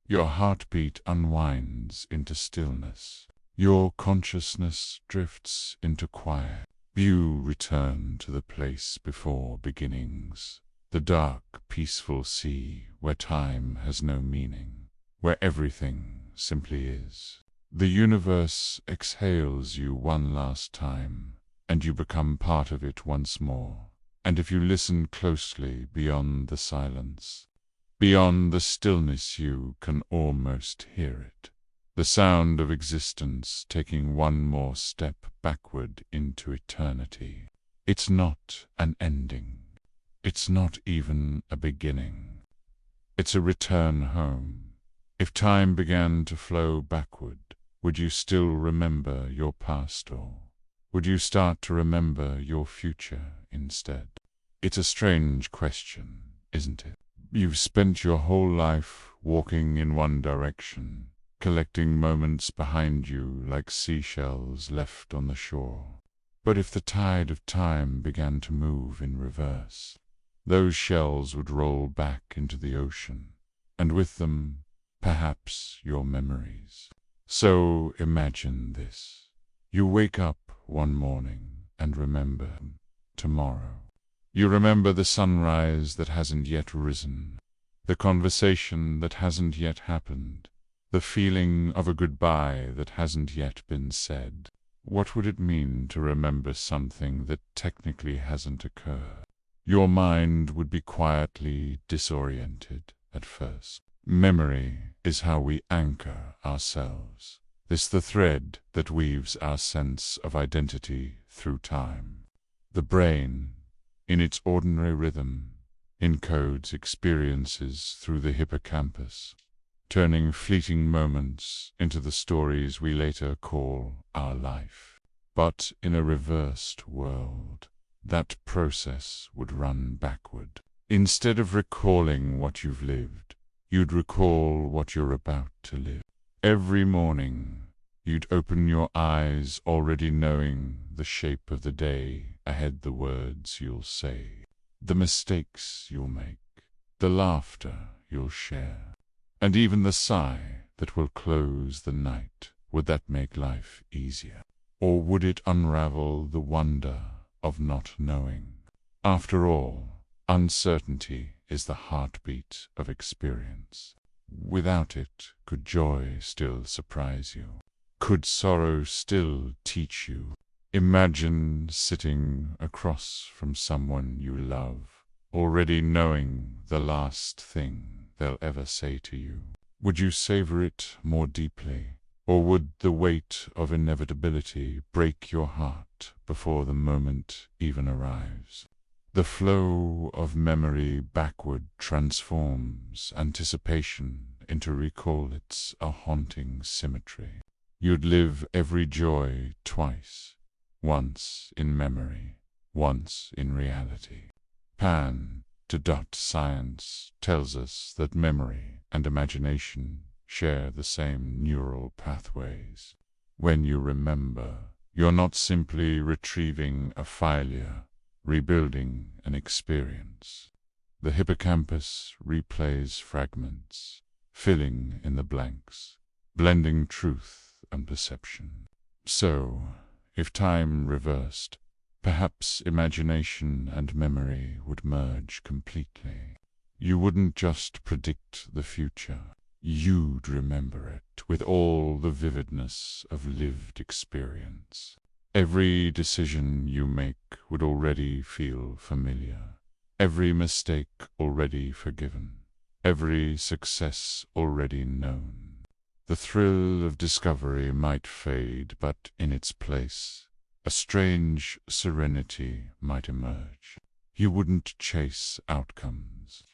Your heartbeat unwinds into stillness. Your consciousness drifts into quiet. You return to the place before beginnings, the dark, peaceful sea where time has no meaning, where everything simply is. The universe exhales you one last time, and you become part of it once more. And if you listen closely beyond the silence, beyond the stillness, you can almost hear it. The sound of existence taking one more step backward into eternity. It's not an ending. It's not even a beginning. It's a return home. If time began to flow backward, would you still remember your past, or would you start to remember your future instead? It's a strange question, isn't it? You've spent your whole life walking in one direction, collecting moments behind you like seashells left on the shore. But if the tide of time began to move in reverse, those shells would roll back into the ocean, and with them, perhaps, your memories. So imagine this. You wake up one morning and remember tomorrow. You remember the sunrise that hasn't yet risen, the conversation that hasn't yet happened, the feeling of a goodbye that hasn't yet been said. What would it mean to remember something that technically hasn't occurred? Your mind would be quietly disoriented at first. Memory is how we anchor ourselves. It's the thread that weaves our sense of identity through time. The brain, in its ordinary rhythm, encodes experiences through the hippocampus, turning fleeting moments into the stories we later call our life. But in a reversed world, that process would run backward. Instead of recalling what you've lived, you'd recall what you're about to live. Every morning, you'd open your eyes already knowing the shape of the day ahead, the words you'll say, the mistakes you'll make, the laughter you'll share, and even the sigh that will close the night. Would that make life easier? Or would it unravel the wonder of not knowing? After all, uncertainty is the heartbeat of experience. Without it, could joy still surprise you? Could sorrow still teach you? Imagine sitting across from someone you love, already knowing the last thing they'll ever say to you. Would you savor it more deeply, or would the weight of inevitability break your heart before the moment even arrives? The flow of memory backward transforms anticipation into recall. It's a haunting symmetry. You'd live every joy twice, once in memory, once in reality. Science tells us that memory and imagination share the same neural pathways. When you remember, you're not simply retrieving a failure, rebuilding an experience. The hippocampus replays fragments, filling in the blanks, blending truth and perception. So, if time reversed, perhaps imagination and memory would merge completely. You wouldn't just predict the future. You'd remember it with all the vividness of lived experience. Every decision you make would already feel familiar, every mistake already forgiven, every success already known. The thrill of discovery might fade, but in its place, a strange serenity might emerge. You wouldn't chase outcomes,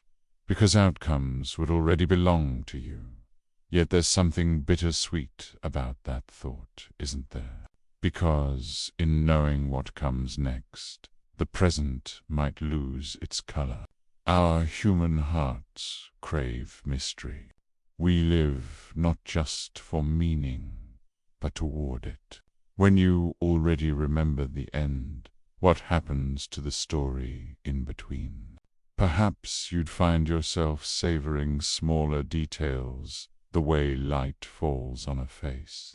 because outcomes would already belong to you. Yet there's something bittersweet about that thought, isn't there? Because in knowing what comes next, the present might lose its color. Our human hearts crave mystery. We live not just for meaning, but toward it. When you already remember the end, what happens to the story in between? Perhaps you'd find yourself savoring smaller details, the way light falls on a face,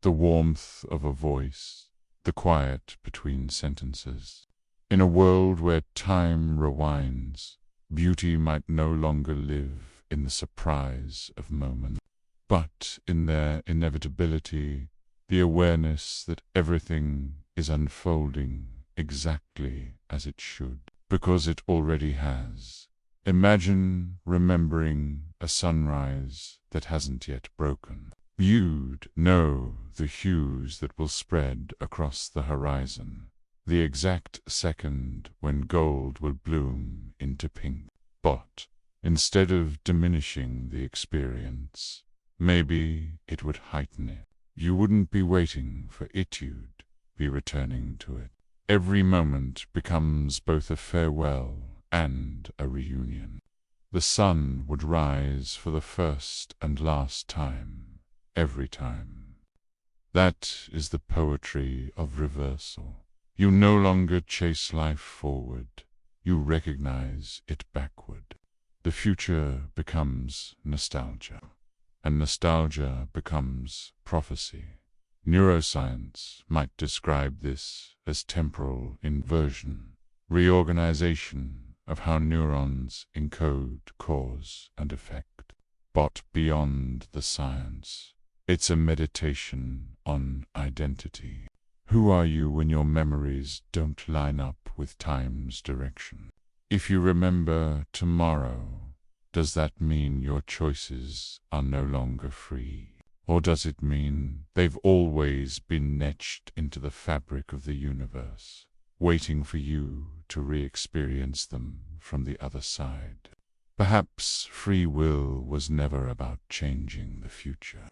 the warmth of a voice, the quiet between sentences. In a world where time rewinds, beauty might no longer live in the surprise of moments, but in their inevitability, the awareness that everything is unfolding exactly as it should, because it already has. Imagine remembering a sunrise that hasn't yet broken. You'd know the hues that will spread across the horizon, the exact second when gold will bloom into pink. But instead of diminishing the experience, maybe it would heighten it. You wouldn't be waiting for it, you'd be returning to it. Every moment becomes both a farewell and a reunion. The sun would rise for the first and last time, every time. That is the poetry of reversal. You no longer chase life forward, you recognize it backward. The future becomes nostalgia, and nostalgia becomes prophecy. Neuroscience might describe this as temporal inversion, reorganization of how neurons encode cause and effect. But beyond the science, it's a meditation on identity. Who are you when your memories don't line up with time's direction? If you remember tomorrow, does that mean your choices are no longer free? Or does it mean they've always been etched into the fabric of the universe, waiting for you to re-experience them from the other side? Perhaps free will was never about changing the future,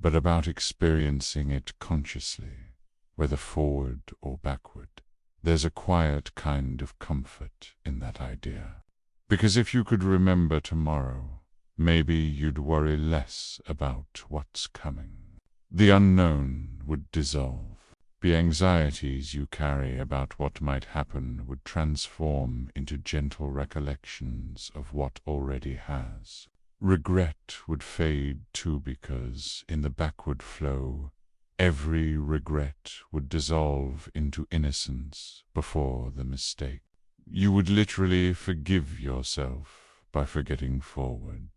but about experiencing it consciously, whether forward or backward. There's a quiet kind of comfort in that idea. Because if you could remember tomorrow, maybe you'd worry less about what's coming. The unknown would dissolve. The anxieties you carry about what might happen would transform into gentle recollections of what already has. Regret would fade too, because in the backward flow, every regret would dissolve into innocence before the mistake. You would literally forgive yourself by forgetting forward.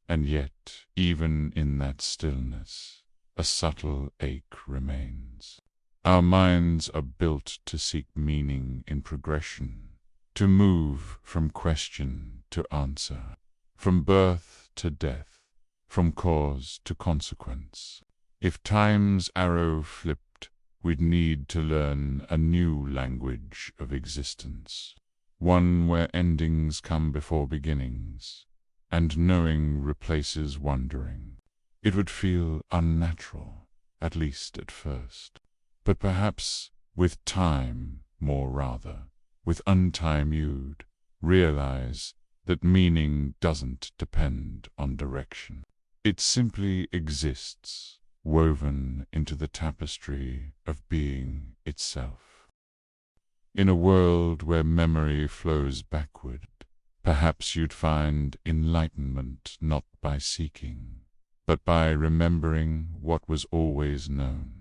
And yet, even in that stillness, a subtle ache remains. Our minds are built to seek meaning in progression, to move from question to answer, from birth to death, from cause to consequence. If time's arrow flipped, we'd need to learn a new language of existence, one where endings come before beginnings, and knowing replaces wondering. It would feel unnatural, at least at first. But perhaps with time, more rather, with untime, you'd realize that meaning doesn't depend on direction. It simply exists, woven into the tapestry of being itself. In a world where memory flows backward, perhaps you'd find enlightenment not by seeking, but by remembering what was always known.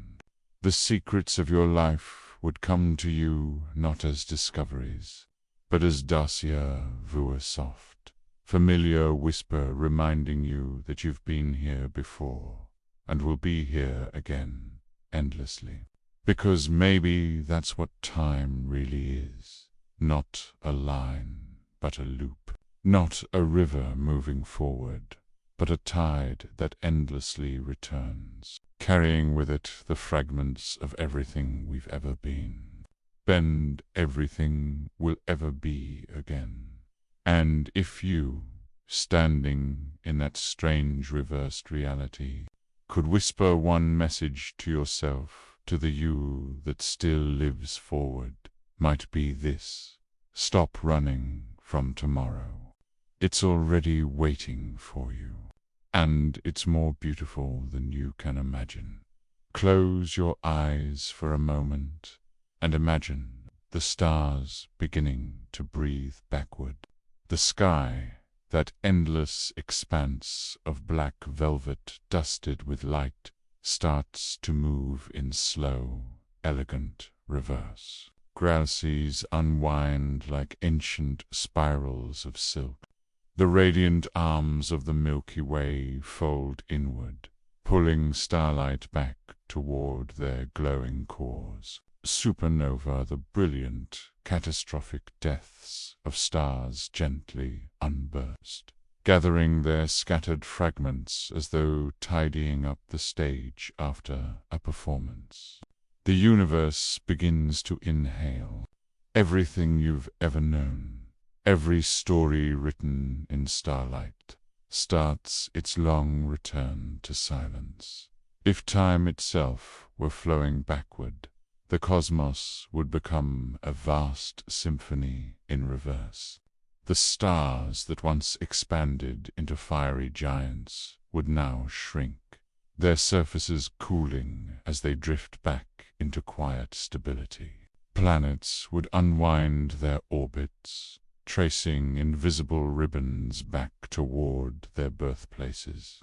The secrets of your life would come to you not as discoveries, but as dossier voix soft, familiar whisper reminding you that you've been here before and will be here again, endlessly. Because maybe that's what time really is, not a line, but a loop, not a river moving forward, but a tide that endlessly returns, carrying with it the fragments of everything we've ever been, and everything will ever be again. And if you, standing in that strange reversed reality, could whisper one message to yourself, to the you that still lives forward, might be this: stop running from tomorrow. It's already waiting for you. And it's more beautiful than you can imagine. Close your eyes for a moment and imagine the stars beginning to breathe backward. The sky, that endless expanse of black velvet dusted with light, starts to move in slow, elegant reverse. Galaxies unwind like ancient spirals of silk. The radiant arms of the Milky Way fold inward, pulling starlight back toward their glowing cores. Supernova, the brilliant, catastrophic deaths of stars, gently unburst, gathering their scattered fragments as though tidying up the stage after a performance. The universe begins to inhale. Everything you've ever known, every story written in starlight, starts its long return to silence. If time itself were flowing backward, the cosmos would become a vast symphony in reverse. The stars that once expanded into fiery giants would now shrink, their surfaces cooling as they drift back into quiet stability. Planets would unwind their orbits, tracing invisible ribbons back toward their birthplaces.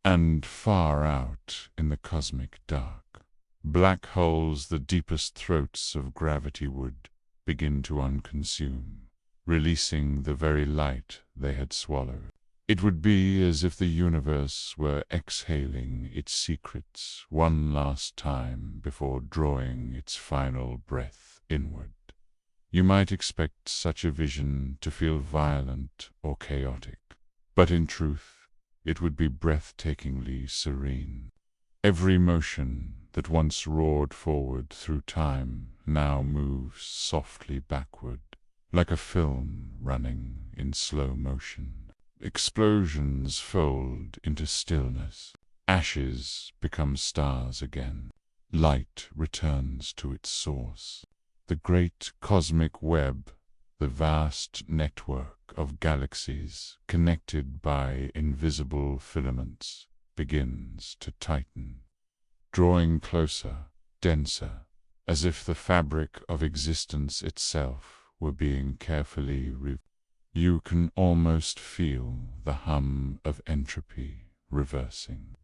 And far out in the cosmic dark, black holes, the deepest throats of gravity, would begin to unconsume, releasing the very light they had swallowed. It would be as if the universe were exhaling its secrets one last time before drawing its final breath inward. You might expect such a vision to feel violent or chaotic, but in truth, it would be breathtakingly serene. Every motion that once roared forward through time now moves softly backward, like a film running in slow motion. Explosions fold into stillness. Ashes become stars again. Light returns to its source. The great cosmic web, the vast network of galaxies connected by invisible filaments, begins to tighten, drawing closer, denser, as if the fabric of existence itself were being carefully revealed. You can almost feel the hum of entropy reversing,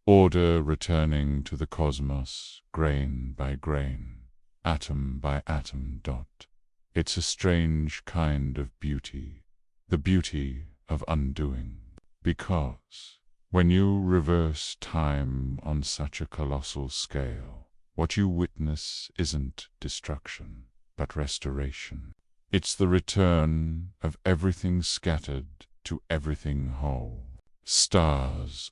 order returning to the cosmos, grain by grain, atom by atom. It's a strange kind of beauty, the beauty of undoing, because when you reverse time on such a colossal scale, what you witness isn't destruction, but restoration. It's the return of everything scattered to everything whole. Stars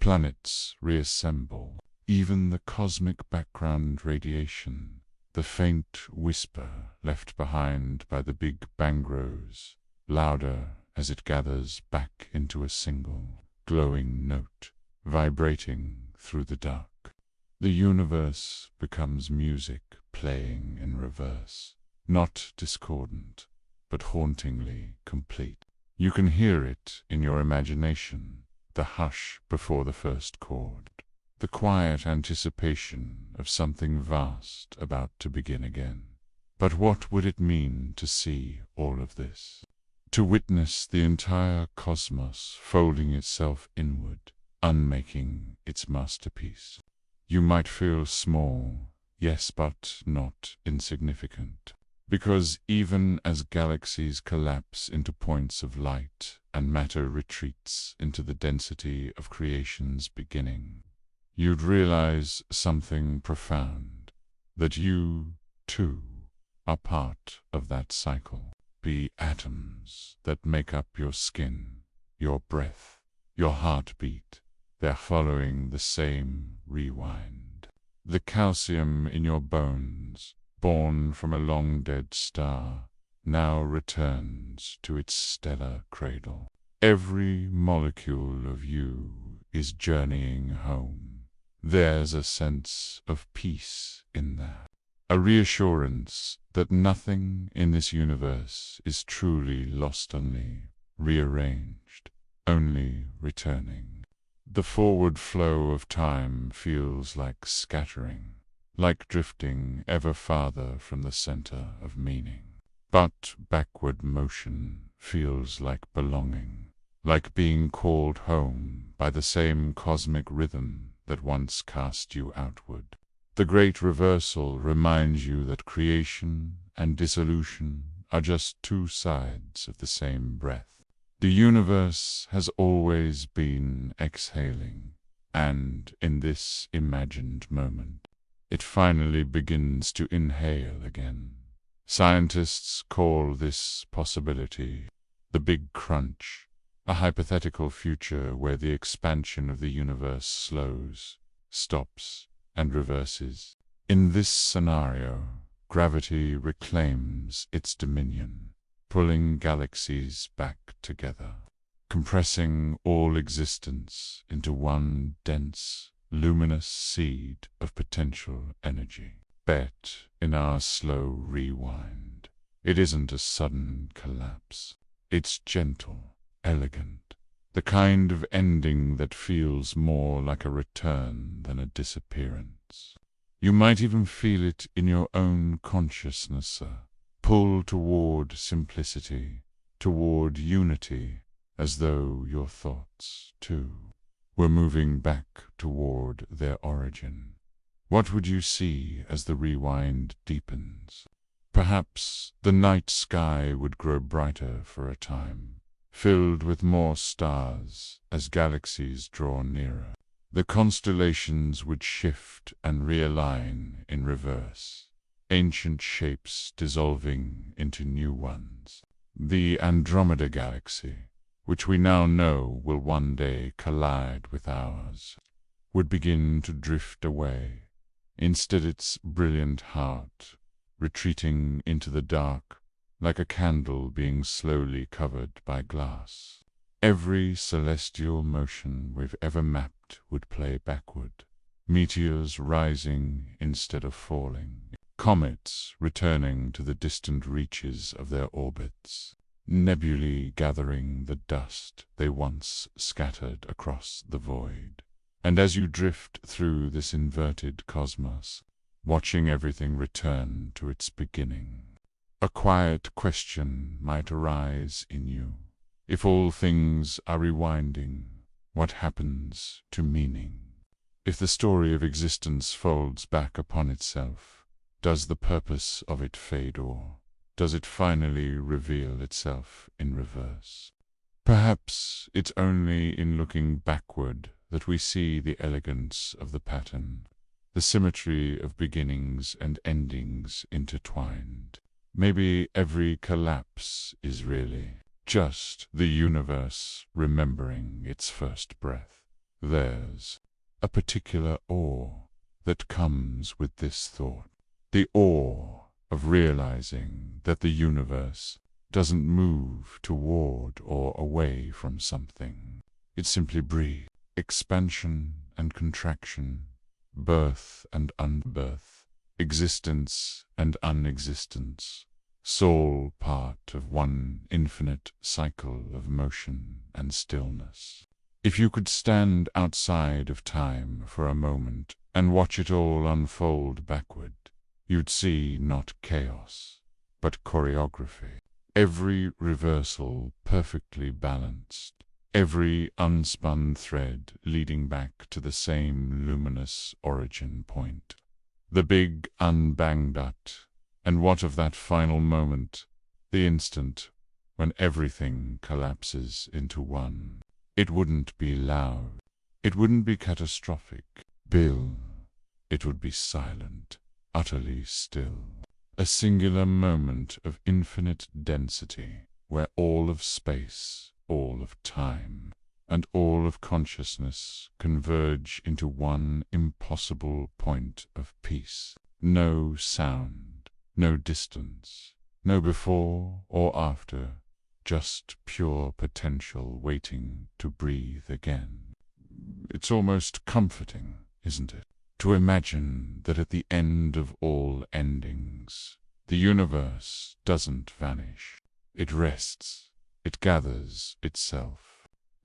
planets reassemble. Even the cosmic background radiation, the faint whisper left behind by the Big Bang, grows louder as it gathers back into a single, glowing note, vibrating through the dark. The universe becomes music playing in reverse. Not discordant, but hauntingly complete. You can hear it in your imagination, the hush before the first chord, the quiet anticipation of something vast about to begin again. But what would it mean to see all of this? To witness the entire cosmos folding itself inward, unmaking its masterpiece. You might feel small, yes, but not insignificant. Because even as galaxies collapse into points of light and matter retreats into the density of creation's beginning, you'd realize something profound, that you, too, are part of that cycle. The atoms that make up your skin, your breath, your heartbeat, they're following the same rewind. The calcium in your bones, born from a long-dead star, now returns to its stellar cradle. Every molecule of you is journeying home. There's a sense of peace in that, a reassurance that nothing in this universe is truly lost, only rearranged, only returning. The forward flow of time feels like scattering, like drifting ever farther from the center of meaning. But backward motion feels like belonging, like being called home by the same cosmic rhythm that once cast you outward. The great reversal reminds you that creation and dissolution are just two sides of the same breath. The universe has always been exhaling, and in this imagined moment, it finally begins to inhale again. Scientists call this possibility the Big Crunch, a hypothetical future where the expansion of the universe slows, stops, and reverses. In this scenario, gravity reclaims its dominion, pulling galaxies back together, compressing all existence into one dense, luminous seed of potential energy. Bet in our slow rewind. It isn't a sudden collapse. It's gentle, elegant, the kind of ending that feels more like a return than a disappearance. You might even feel it in your own consciousness, a pull toward simplicity, toward unity, as though your thoughts, too, were moving back toward their origin. What would you see as the rewind deepens? Perhaps the night sky would grow brighter for a time, filled with more stars as galaxies draw nearer. The constellations would shift and realign in reverse, ancient shapes dissolving into new ones. The Andromeda galaxy, which we now know will one day collide with ours, would begin to drift away. Instead, its brilliant heart retreating into the dark like a candle being slowly covered by glass. Every celestial motion we've ever mapped would play backward, meteors rising instead of falling, comets returning to the distant reaches of their orbits, nebulae gathering the dust they once scattered across the void. And as you drift through this inverted cosmos, watching everything return to its beginning, a quiet question might arise in you. If all things are rewinding, what happens to meaning? If the story of existence folds back upon itself, does the purpose of it fade, or does it finally reveal itself in reverse? Perhaps it's only in looking backward that we see the elegance of the pattern, the symmetry of beginnings and endings intertwined. Maybe every collapse is really just the universe remembering its first breath. There's a particular awe that comes with this thought, the awe of realizing that the universe doesn't move toward or away from something. It simply breathes, expansion and contraction, birth and unbirth, existence and unexistence, soul part of one infinite cycle of motion and stillness. If you could stand outside of time for a moment and watch it all unfold backward, you'd see not chaos, but choreography. Every reversal perfectly balanced, every unspun thread leading back to the same luminous origin point. The big unbanged ut. And what of that final moment, the instant when everything collapses into one? It wouldn't be loud. It wouldn't be catastrophic. Bill. It would be silent, utterly still. A singular moment of infinite density, where all of space, all of time, and all of consciousness converge into one impossible point of peace. No sound, no distance, no before or after, just pure potential waiting to breathe again. It's almost comforting, isn't it, to imagine that at the end of all endings, the universe doesn't vanish. It rests, it gathers itself,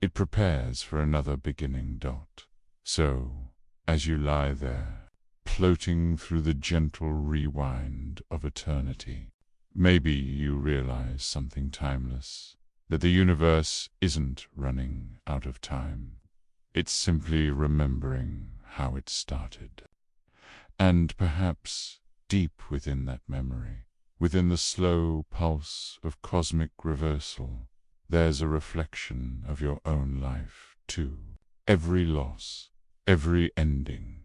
it prepares for another beginning. So, as you lie there, floating through the gentle rewind of eternity, maybe you realize something timeless, that the universe isn't running out of time. It's simply remembering how it started. And perhaps deep within that memory, within the slow pulse of cosmic reversal, there's a reflection of your own life, too. Every loss, every ending,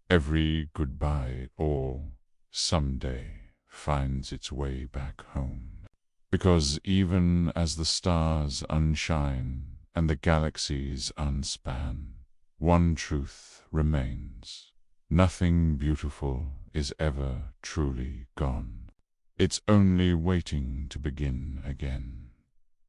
every goodbye, all someday finds its way back home. Because even as the stars unshine and the galaxies unspan, one truth remains. Nothing beautiful is ever truly gone. It's only waiting to begin again.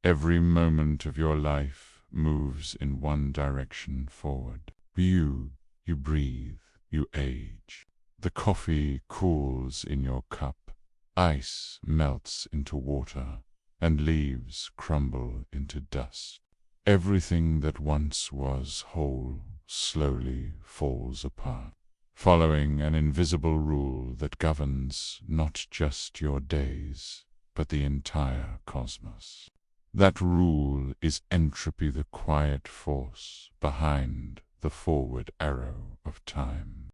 Every moment of your life moves in one direction forward. You breathe, you age. The coffee cools in your cup, ice melts into water, and leaves crumble into dust. Everything that once was whole slowly falls apart, following an invisible rule that governs not just your days, but the entire cosmos. That rule is entropy, the quiet force behind the forward arrow of time.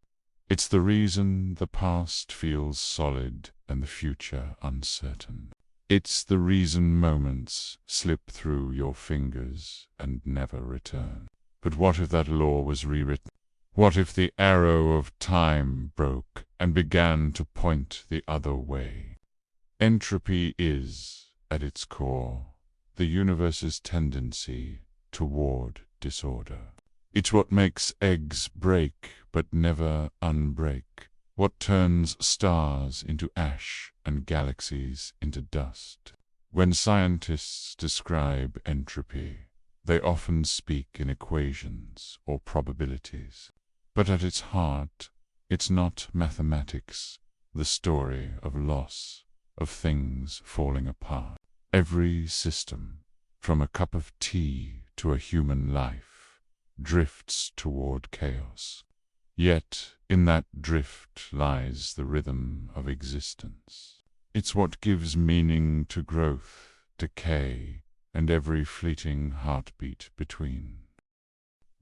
It's the reason the past feels solid and the future uncertain. It's the reason moments slip through your fingers and never return. But what if that law was rewritten? What if the arrow of time broke and began to point the other way? Entropy is, at its core, the universe's tendency toward disorder. It's what makes eggs break but never unbreak, what turns stars into ash and galaxies into dust. When scientists describe entropy, they often speak in equations or probabilities. But at its heart, it's not mathematics, the story of loss, of things falling apart. Every system, from a cup of tea to a human life, drifts toward chaos. Yet in that drift lies the rhythm of existence. It's what gives meaning to growth, decay, and every fleeting heartbeat between.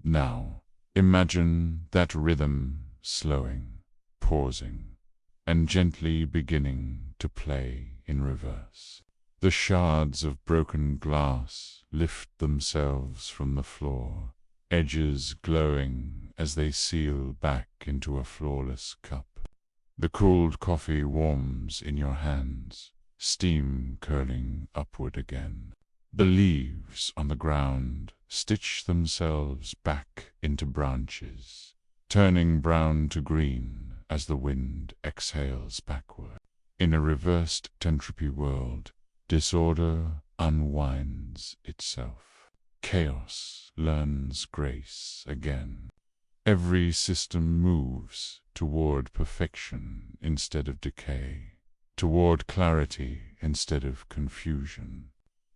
Now, imagine that rhythm slowing, pausing, and gently beginning to play in reverse. The shards of broken glass lift themselves from the floor, edges glowing as they seal back into a flawless cup. The cooled coffee warms in your hands, steam curling upward again. The leaves on the ground stitch themselves back into branches, turning brown to green as the wind exhales backward. In a reversed entropy world, disorder unwinds itself. Chaos learns grace again. Every system moves toward perfection instead of decay, toward clarity instead of confusion.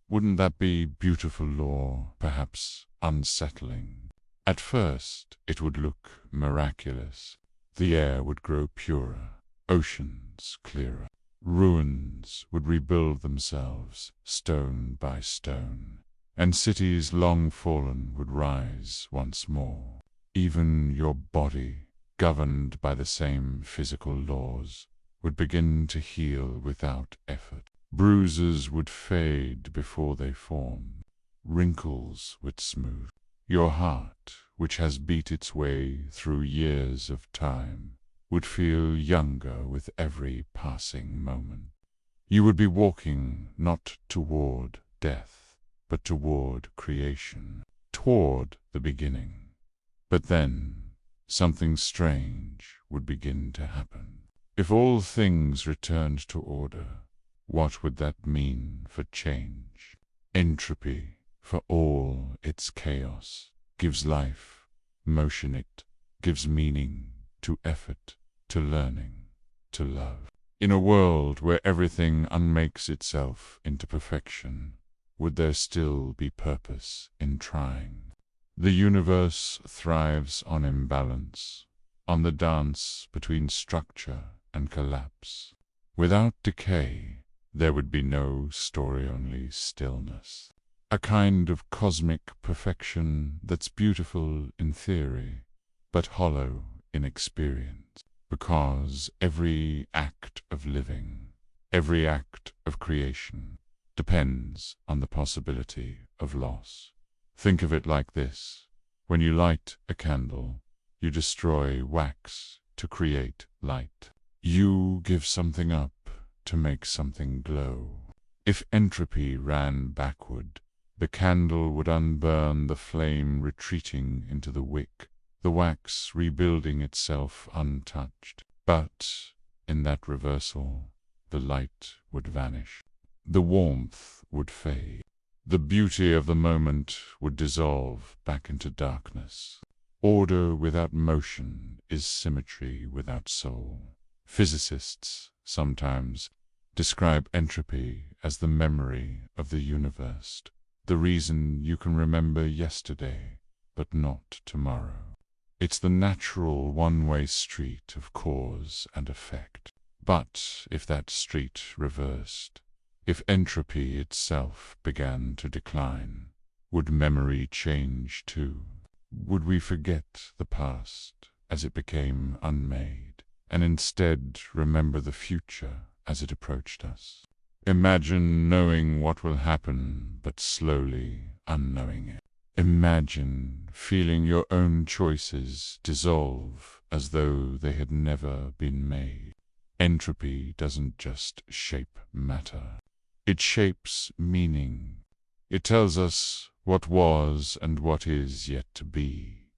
Wouldn't that be beautiful law, perhaps unsettling? At first, it would look miraculous. The air would grow purer, oceans clearer. Ruins would rebuild themselves, stone by stone, and cities long fallen would rise once more. Even your body, governed by the same physical laws, would begin to heal without effort. Bruises would fade before they form. Wrinkles would smooth. Your heart, which has beat its way through years of time, would feel younger with every passing moment. You would be walking not toward death, but toward creation, toward the beginning. But then, something strange would begin to happen. If all things returned to order, what would that mean for change? Entropy, for all its chaos, gives life, motion it, gives meaning to effort, to learning, to love. In a world where everything unmakes itself into perfection, would there still be purpose in trying? The universe thrives on imbalance, on the dance between structure and collapse. Without decay, there would be no story, only stillness. A kind of cosmic perfection that's beautiful in theory, but hollow in experience. Because every act of living, every act of creation, depends on the possibility of loss. Think of it like this. When you light a candle, you destroy wax to create light. You give something up to make something glow. If entropy ran backward, the candle would unburn, the flame retreating into the wick, the wax rebuilding itself untouched. But in that reversal, the light would vanish. The warmth would fade. The beauty of the moment would dissolve back into darkness. Order without motion is symmetry without soul. Physicists sometimes describe entropy as the memory of the universe, the reason you can remember yesterday, but not tomorrow. It's the natural one-way street of cause and effect. But if that street reversed, if entropy itself began to decline, would memory change too? Would we forget the past as it became unmade, and instead remember the future as it approached us? Imagine knowing what will happen, but slowly unknowing it. Imagine feeling your own choices dissolve as though they had never been made. Entropy doesn't just shape matter. It shapes meaning. It tells us what was and what is yet to be.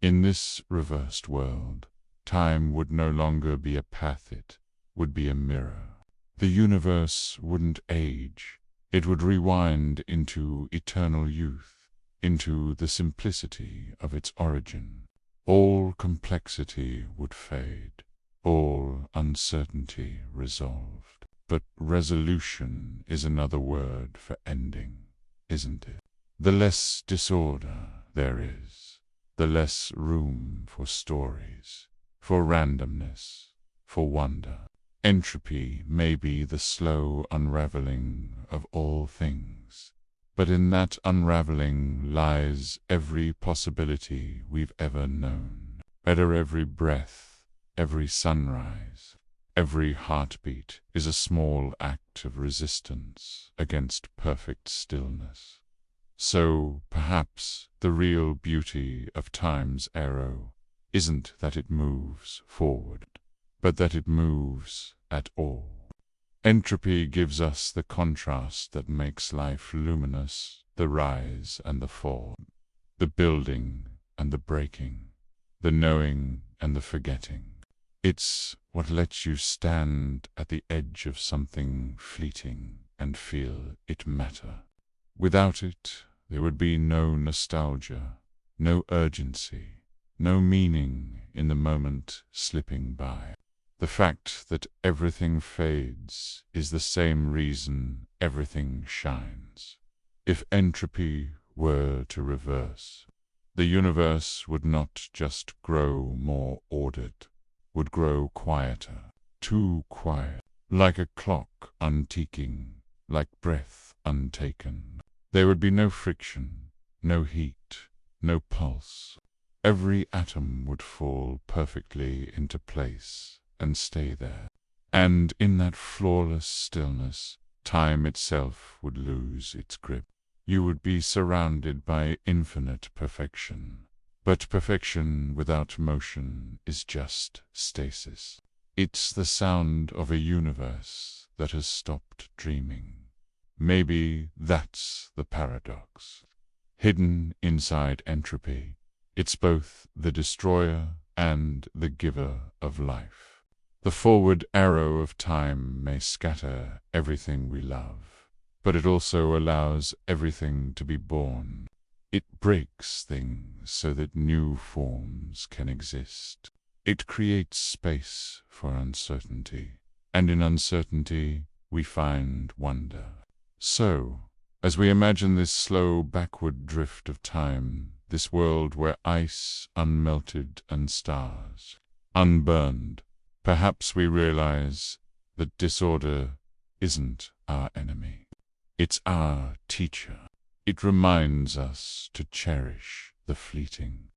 In this reversed world, time would no longer be a path, it would be a mirror. The universe wouldn't age. It would rewind into eternal youth, into the simplicity of its origin. All complexity would fade, all uncertainty resolved. But resolution is another word for ending, isn't it? The less disorder there is, the less room for stories, for randomness, for wonder. Entropy may be the slow unraveling of all things, but in that unraveling lies every possibility we've ever known. Better every breath, every sunrise, every heartbeat is a small act of resistance against perfect stillness. So perhaps the real beauty of time's arrow isn't that it moves forward, but that it moves at all. Entropy gives us the contrast that makes life luminous, the rise and the fall, the building and the breaking, the knowing and the forgetting. It's what lets you stand at the edge of something fleeting and feel it matter. Without it, there would be no nostalgia, no urgency, no meaning in the moment slipping by. The fact that everything fades is the same reason everything shines. If entropy were to reverse, the universe would not just grow more ordered, would grow quieter, too quiet, like a clock unticking, like breath untaken. There would be no friction, no heat, no pulse. Every atom would fall perfectly into place and stay there. And in that flawless stillness, time itself would lose its grip. You would be surrounded by infinite perfection. But perfection without motion is just stasis. It's the sound of a universe that has stopped dreaming. Maybe that's the paradox. Hidden inside entropy, it's both the destroyer and the giver of life. The forward arrow of time may scatter everything we love, but it also allows everything to be born. It breaks things so that new forms can exist. It creates space for uncertainty, and in uncertainty we find wonder. So, as we imagine this slow backward drift of time, this world where ice unmelted and stars unburned, perhaps we realize that disorder isn't our enemy. It's our teacher. It reminds us to cherish the fleeting,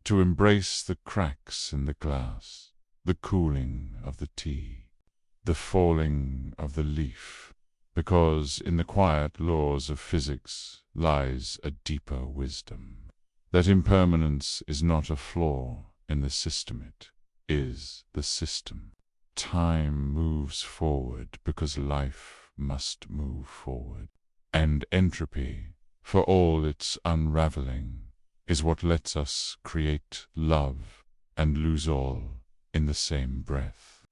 to embrace the cracks in the glass, the cooling of the tea, the falling of the leaf, because in the quiet laws of physics lies a deeper wisdom. That impermanence is not a flaw in the system, it is the system. Time moves forward because life must move forward. And entropy, for all its unraveling, is what lets us create love and lose all in the same breath.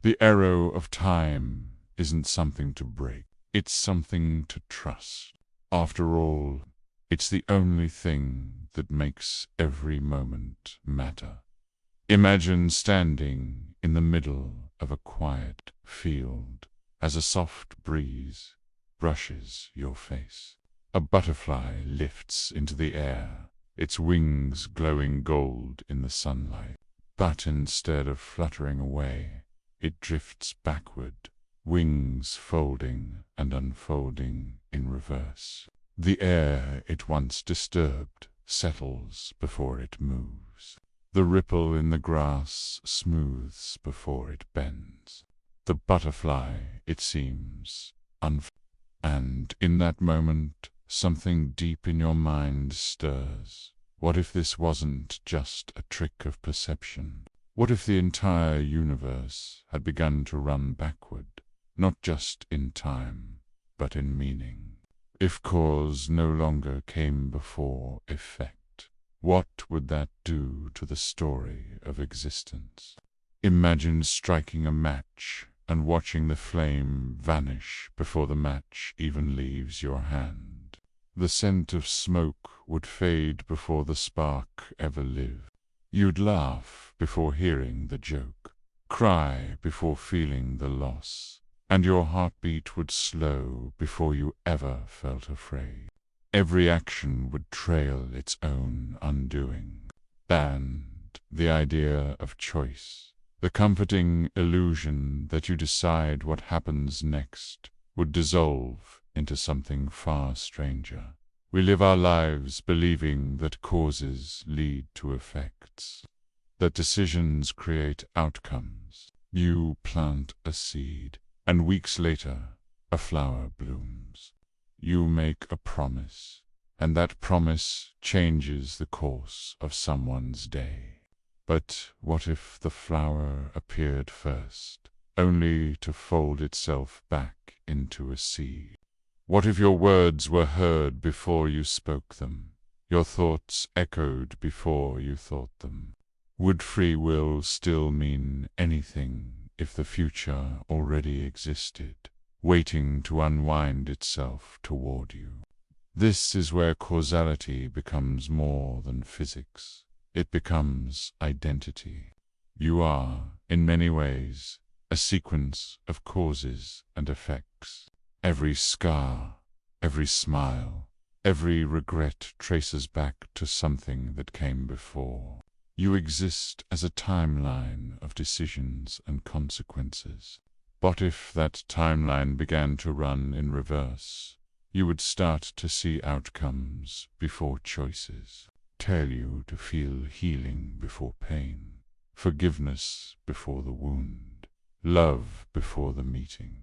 The arrow of time isn't something to break, it's something to trust. After all, it's the only thing that makes every moment matter. Imagine standing in the middle of a quiet field as a soft breeze brushes your face. A butterfly lifts into the air, its wings glowing gold in the sunlight. But instead of fluttering away, it drifts backward, wings folding and unfolding in reverse. The air it once disturbed settles before it moves. The ripple in the grass smooths before it bends. The butterfly, it seems, and in that moment, something deep in your mind stirs. What if this wasn't just a trick of perception? What if the entire universe had begun to run backward, not just in time, but in meaning? If cause no longer came before effect, what would that do to the story of existence? Imagine striking a match and watching the flame vanish before the match even leaves your hand. The scent of smoke would fade before the spark ever lived. You'd laugh before hearing the joke, cry before feeling the loss, and your heartbeat would slow before you ever felt afraid. Every action would trail its own undoing. And the idea of choice, the comforting illusion that you decide what happens next, would dissolve into something far stranger. We live our lives believing that causes lead to effects, that decisions create outcomes. You plant a seed, and weeks later, a flower blooms. You make a promise, and that promise changes the course of someone's day. But what if the flower appeared first, only to fold itself back into a seed? What if your words were heard before you spoke them, your thoughts echoed before you thought them? Would free will still mean anything if the future already existed, waiting to unwind itself toward you? This is where causality becomes more than physics. It becomes identity. You are, in many ways, a sequence of causes and effects. Every scar, every smile, every regret traces back to something that came before. You exist as a timeline of decisions and consequences. But if that timeline began to run in reverse, you would start to see outcomes before choices, tell you to feel healing before pain, forgiveness before the wound, love before the meeting.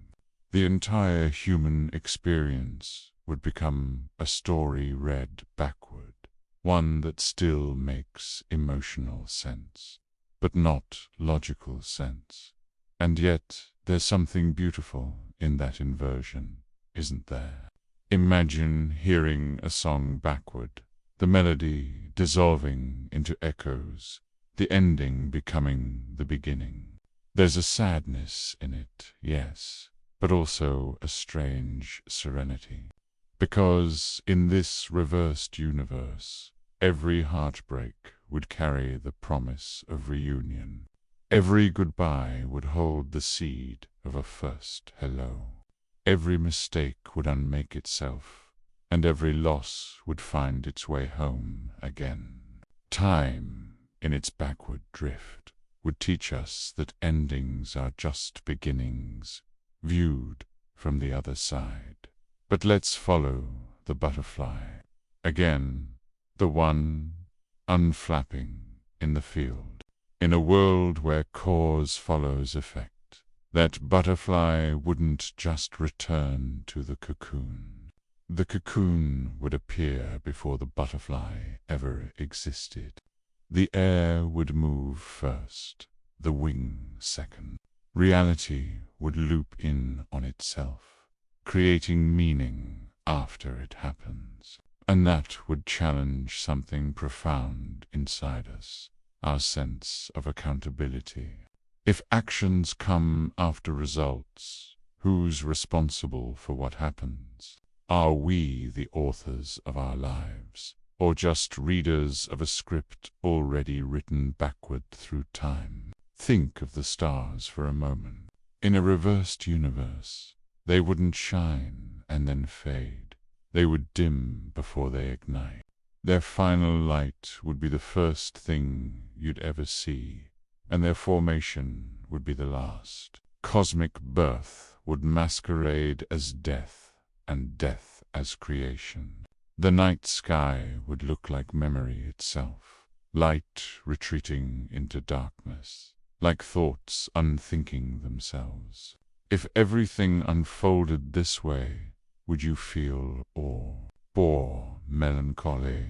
The entire human experience would become a story read backward, one that still makes emotional sense, but not logical sense. And yet, there's something beautiful in that inversion, isn't there? Imagine hearing a song backward, the melody dissolving into echoes, the ending becoming the beginning. There's a sadness in it, yes, but also a strange serenity. Because in this reversed universe, every heartbreak would carry the promise of reunion. Every goodbye would hold the seed of a first hello. Every mistake would unmake itself, and every loss would find its way home again. Time, in its backward drift, would teach us that endings are just beginnings, viewed from the other side. But let's follow the butterfly. Again, the one unflapping in the field. In a world where cause follows effect, that butterfly wouldn't just return to the cocoon. The cocoon would appear before the butterfly ever existed. The air would move first, the wing second. Reality would loop in on itself, creating meaning after it happens. And that would challenge something profound inside us, our sense of accountability. If actions come after results, who's responsible for what happens? Are we the authors of our lives, or just readers of a script already written backward through time? Think of the stars for a moment. In a reversed universe, they wouldn't shine and then fade. They would dim before they ignite. Their final light would be the first thing you'd ever see, and their formation would be the last. Cosmic birth would masquerade as death, and death as creation. The night sky would look like memory itself, light retreating into darkness, like thoughts unthinking themselves. If everything unfolded this way, would you feel awe, or melancholy?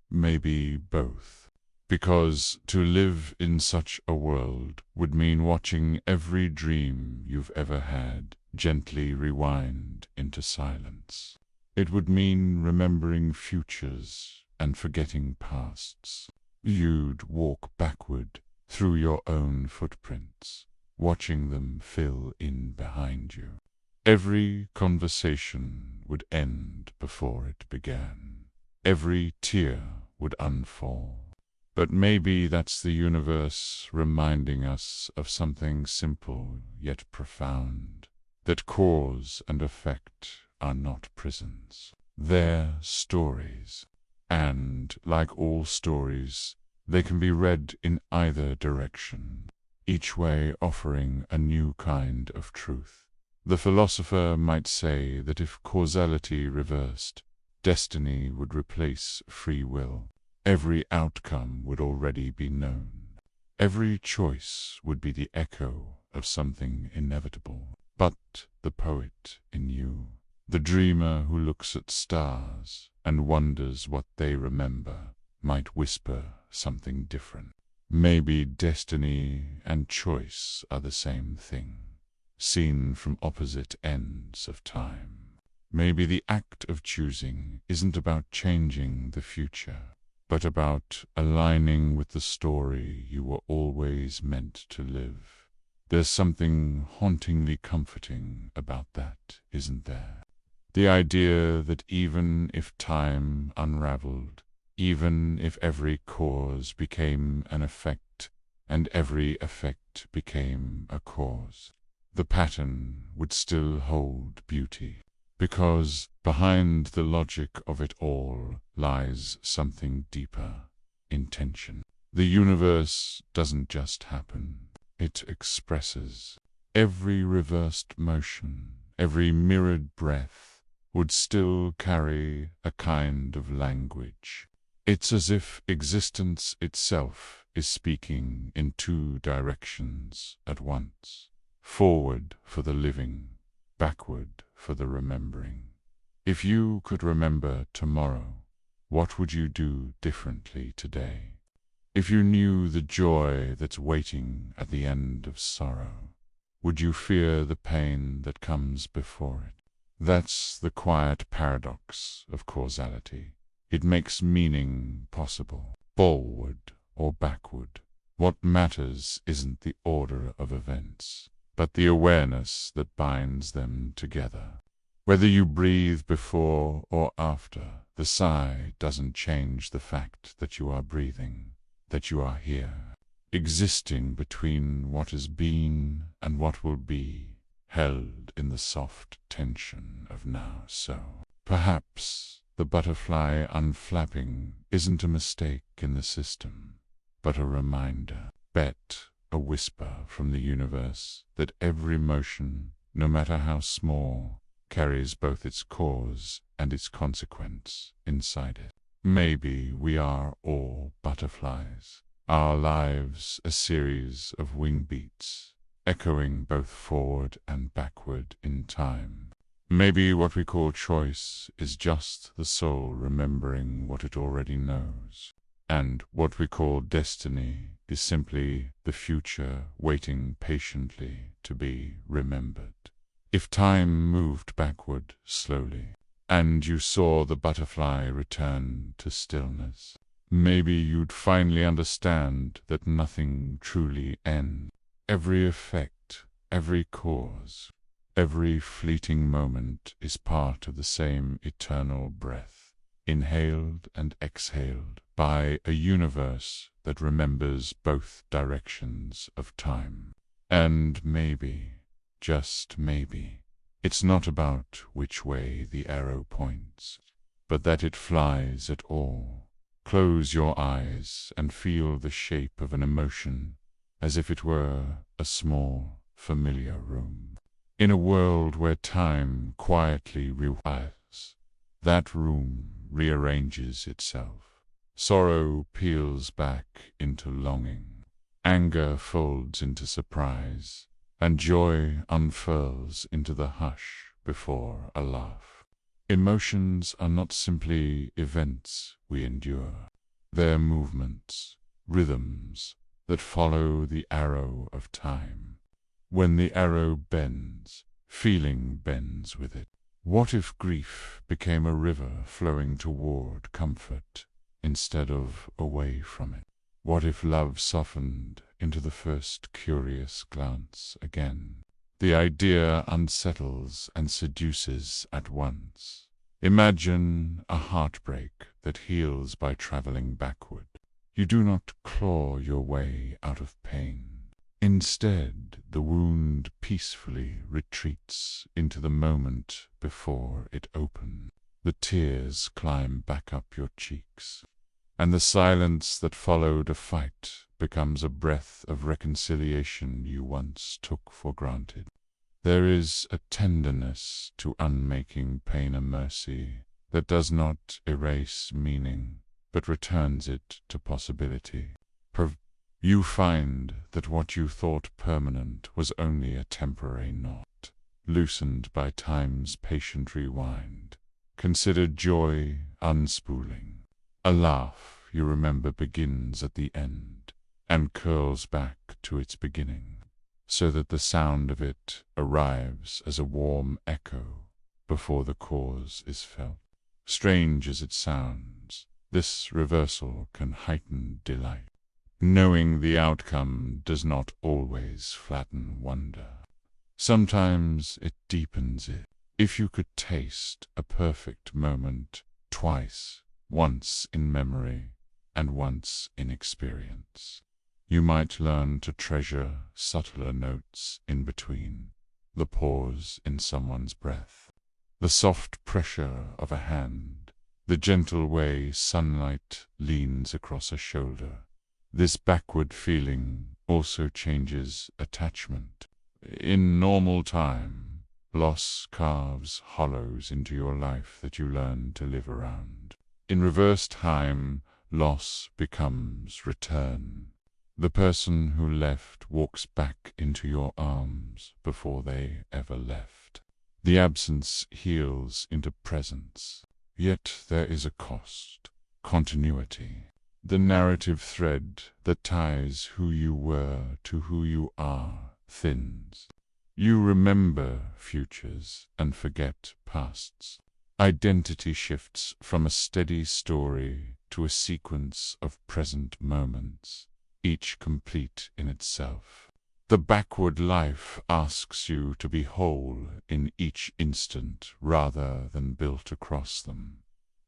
Maybe both. Because to live in such a world would mean watching every dream you've ever had gently rewind into silence. It would mean remembering futures and forgetting pasts. You'd walk backward through your own footprints, watching them fill in behind you. Every conversation would end before it began. Every tear would unfall. But maybe that's the universe reminding us of something simple yet profound, that cause and effect are not prisons. They're stories, and, like all stories, they can be read in either direction, each way offering a new kind of truth. The philosopher might say that if causality reversed, destiny would replace free will. Every outcome would already be known. Every choice would be the echo of something inevitable. But the poet in you, the dreamer who looks at stars and wonders what they remember, might whisper something different. Maybe destiny and choice are the same thing, seen from opposite ends of time. Maybe the act of choosing isn't about changing the future, but about aligning with the story you were always meant to live. There's something hauntingly comforting about that, isn't there? The idea that even if time unraveled, even if every cause became an effect, and every effect became a cause, the pattern would still hold beauty. Because behind the logic of it all lies something deeper, intention. The universe doesn't just happen, it expresses. Every reversed motion, every mirrored breath would still carry a kind of language. It's as if existence itself is speaking in two directions at once. Forward for the living, backward for the remembering. If you could remember tomorrow, what would you do differently today? If you knew the joy that's waiting at the end of sorrow, would you fear the pain that comes before it? That's the quiet paradox of causality. It makes meaning possible. Forward or backward, what matters isn't the order of events, but the awareness that binds them together. Whether you breathe before or after, the sigh doesn't change the fact that you are breathing, that you are here, existing between what has been and what will be, held in the soft tension of now. So, perhaps the butterfly unflapping isn't a mistake in the system, but a reminder. Bet a whisper from the universe that every motion, no matter how small, carries both its cause and its consequence inside it. Maybe we are all butterflies, our lives a series of wing beats, echoing both forward and backward in time. Maybe what we call choice is just the soul remembering what it already knows, and what we call destiny is simply the future waiting patiently to be remembered. If time moved backward slowly, and you saw the butterfly return to stillness, maybe you'd finally understand that nothing truly ends. Every effect, every cause, every fleeting moment is part of the same eternal breath, inhaled and exhaled by a universe that remembers both directions of time. And maybe, just maybe, It's not about which way the arrow points, but that it flies at all. Close your eyes and feel the shape of an emotion as if it were a small, familiar room. In a world where time quietly rewires, that room rearranges itself. Sorrow peels back into longing, anger folds into surprise, and joy unfurls into the hush before a laugh. Emotions are not simply events we endure. They're movements, rhythms that follow the arrow of time. When the arrow bends, feeling bends with it. What if grief became a river flowing toward comfort instead of away from it? What if love softened into the first curious glance again? The idea unsettles and seduces at once. Imagine a heartbreak that heals by traveling backward. You do not claw your way out of pain. Instead, the wound peacefully retreats into the moment before it opened. The tears climb back up your cheeks, and the silence that followed a fight becomes a breath of reconciliation you once took for granted. There is a tenderness to unmaking pain a mercy that does not erase meaning, but returns it to possibility. You find that what you thought permanent was only a temporary knot, loosened by time's patient rewind. Consider joy unspooling. A laugh you remember begins at the end and curls back to its beginning, so that the sound of it arrives as a warm echo before the cause is felt. Strange as it sounds, this reversal can heighten delight. Knowing the outcome does not always flatten wonder. Sometimes it deepens it. If you could taste a perfect moment twice, once in memory and once in experience, you might learn to treasure subtler notes in between, the pause in someone's breath, the soft pressure of a hand, the gentle way sunlight leans across a shoulder. This backward feeling also changes attachment. In normal time, loss carves hollows into your life that you learn to live around. In reverse time, loss becomes return. The person who left walks back into your arms before they ever left. The absence heals into presence. Yet there is a cost: continuity. The narrative thread that ties who you were to who you are thins. You remember futures and forget pasts. Identity shifts from a steady story to a sequence of present moments, each complete in itself. The backward life asks you to be whole in each instant rather than built across them.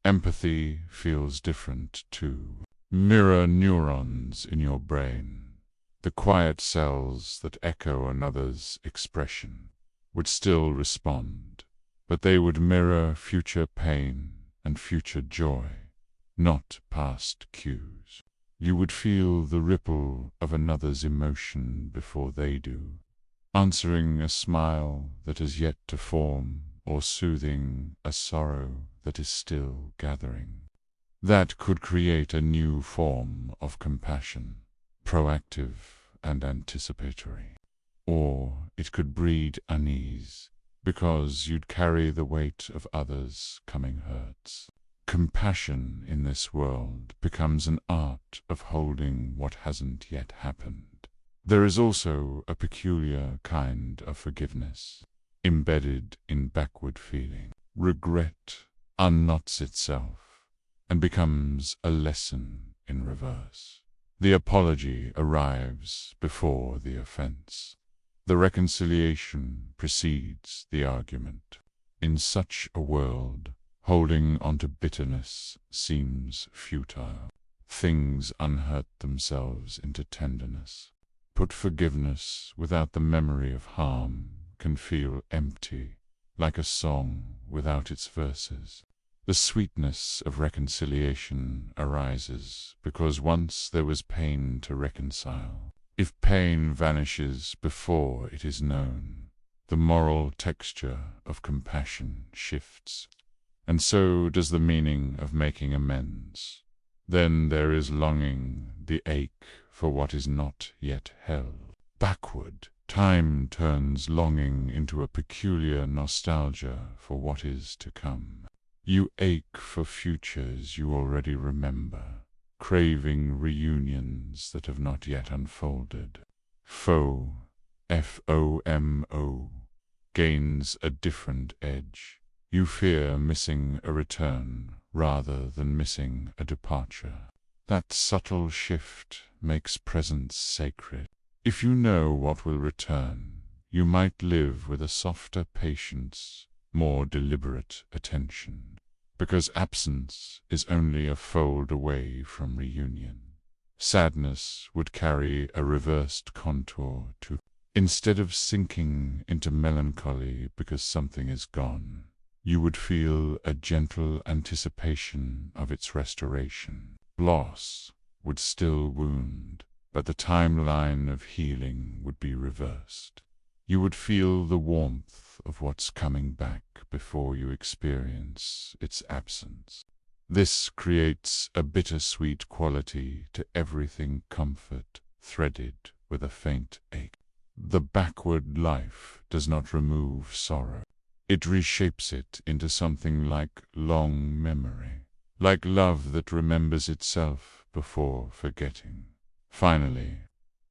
Empathy feels different too. Mirror neurons in your brain, the quiet cells that echo another's expression, would still respond, but they would mirror future pain and future joy, not past cues. You would feel the ripple of another's emotion before they do, answering a smile that has yet to form or soothing a sorrow that is still gathering. That could create a new form of compassion, proactive and anticipatory. Or it could breed unease, because you'd carry the weight of others' coming hurts. Compassion in this world becomes an art of holding what hasn't yet happened. There is also a peculiar kind of forgiveness, embedded in backward feeling. Regret unknots itself and becomes a lesson in reverse. The apology arrives before the offense. The reconciliation precedes the argument. In such a world, holding onto bitterness seems futile. Things unhurt themselves into tenderness. But forgiveness without the memory of harm can feel empty, like a song without its verses. The sweetness of reconciliation arises because once there was pain to reconcile. If pain vanishes before it is known, the moral texture of compassion shifts, and so does the meaning of making amends. Then there is longing, the ache for what is not yet held. Backward, time turns longing into a peculiar nostalgia for what is to come. You ache for futures you already remember, craving reunions that have not yet unfolded. FOMO, F-O-M-O, gains a different edge. You fear missing a return rather than missing a departure. That subtle shift makes presence sacred. If you know what will return, you might live with a softer patience, more deliberate attention, because absence is only a fold away from reunion. Sadness would carry a reversed contour too. Instead of sinking into melancholy because something is gone, you would feel a gentle anticipation of its restoration. Loss would still wound, but the timeline of healing would be reversed. You would feel the warmth of what's coming back before you experience its absence. This creates a bittersweet quality to everything comfort, threaded with a faint ache. The backward life does not remove sorrow. It reshapes it into something like long memory, like love that remembers itself before forgetting. Finally,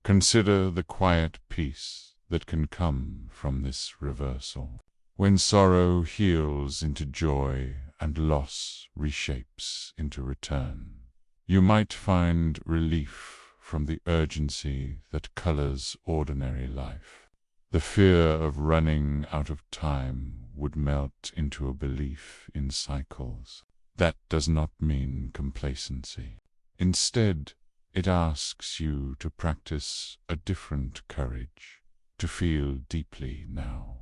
consider the quiet peace that can come from this reversal. When sorrow heals into joy and loss reshapes into return, you might find relief from the urgency that colors ordinary life. The fear of running out of time would melt into a belief in cycles. That does not mean complacency. Instead, it asks you to practice a different courage, to feel deeply now,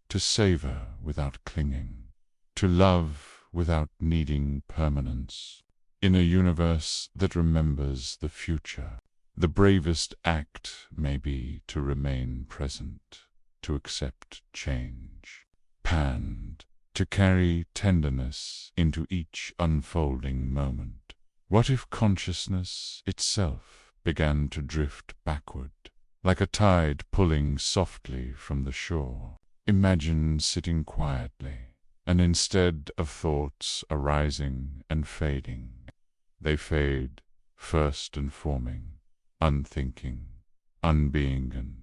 to savor without clinging, to love without needing permanence. In a universe that remembers the future, the bravest act may be to remain present, to accept change, to carry tenderness into each unfolding moment. What if consciousness itself began to drift backward, like a tide pulling softly from the shore? Imagine sitting quietly, and instead of thoughts arising and fading, they fade, first and forming, unthinking, unbeing,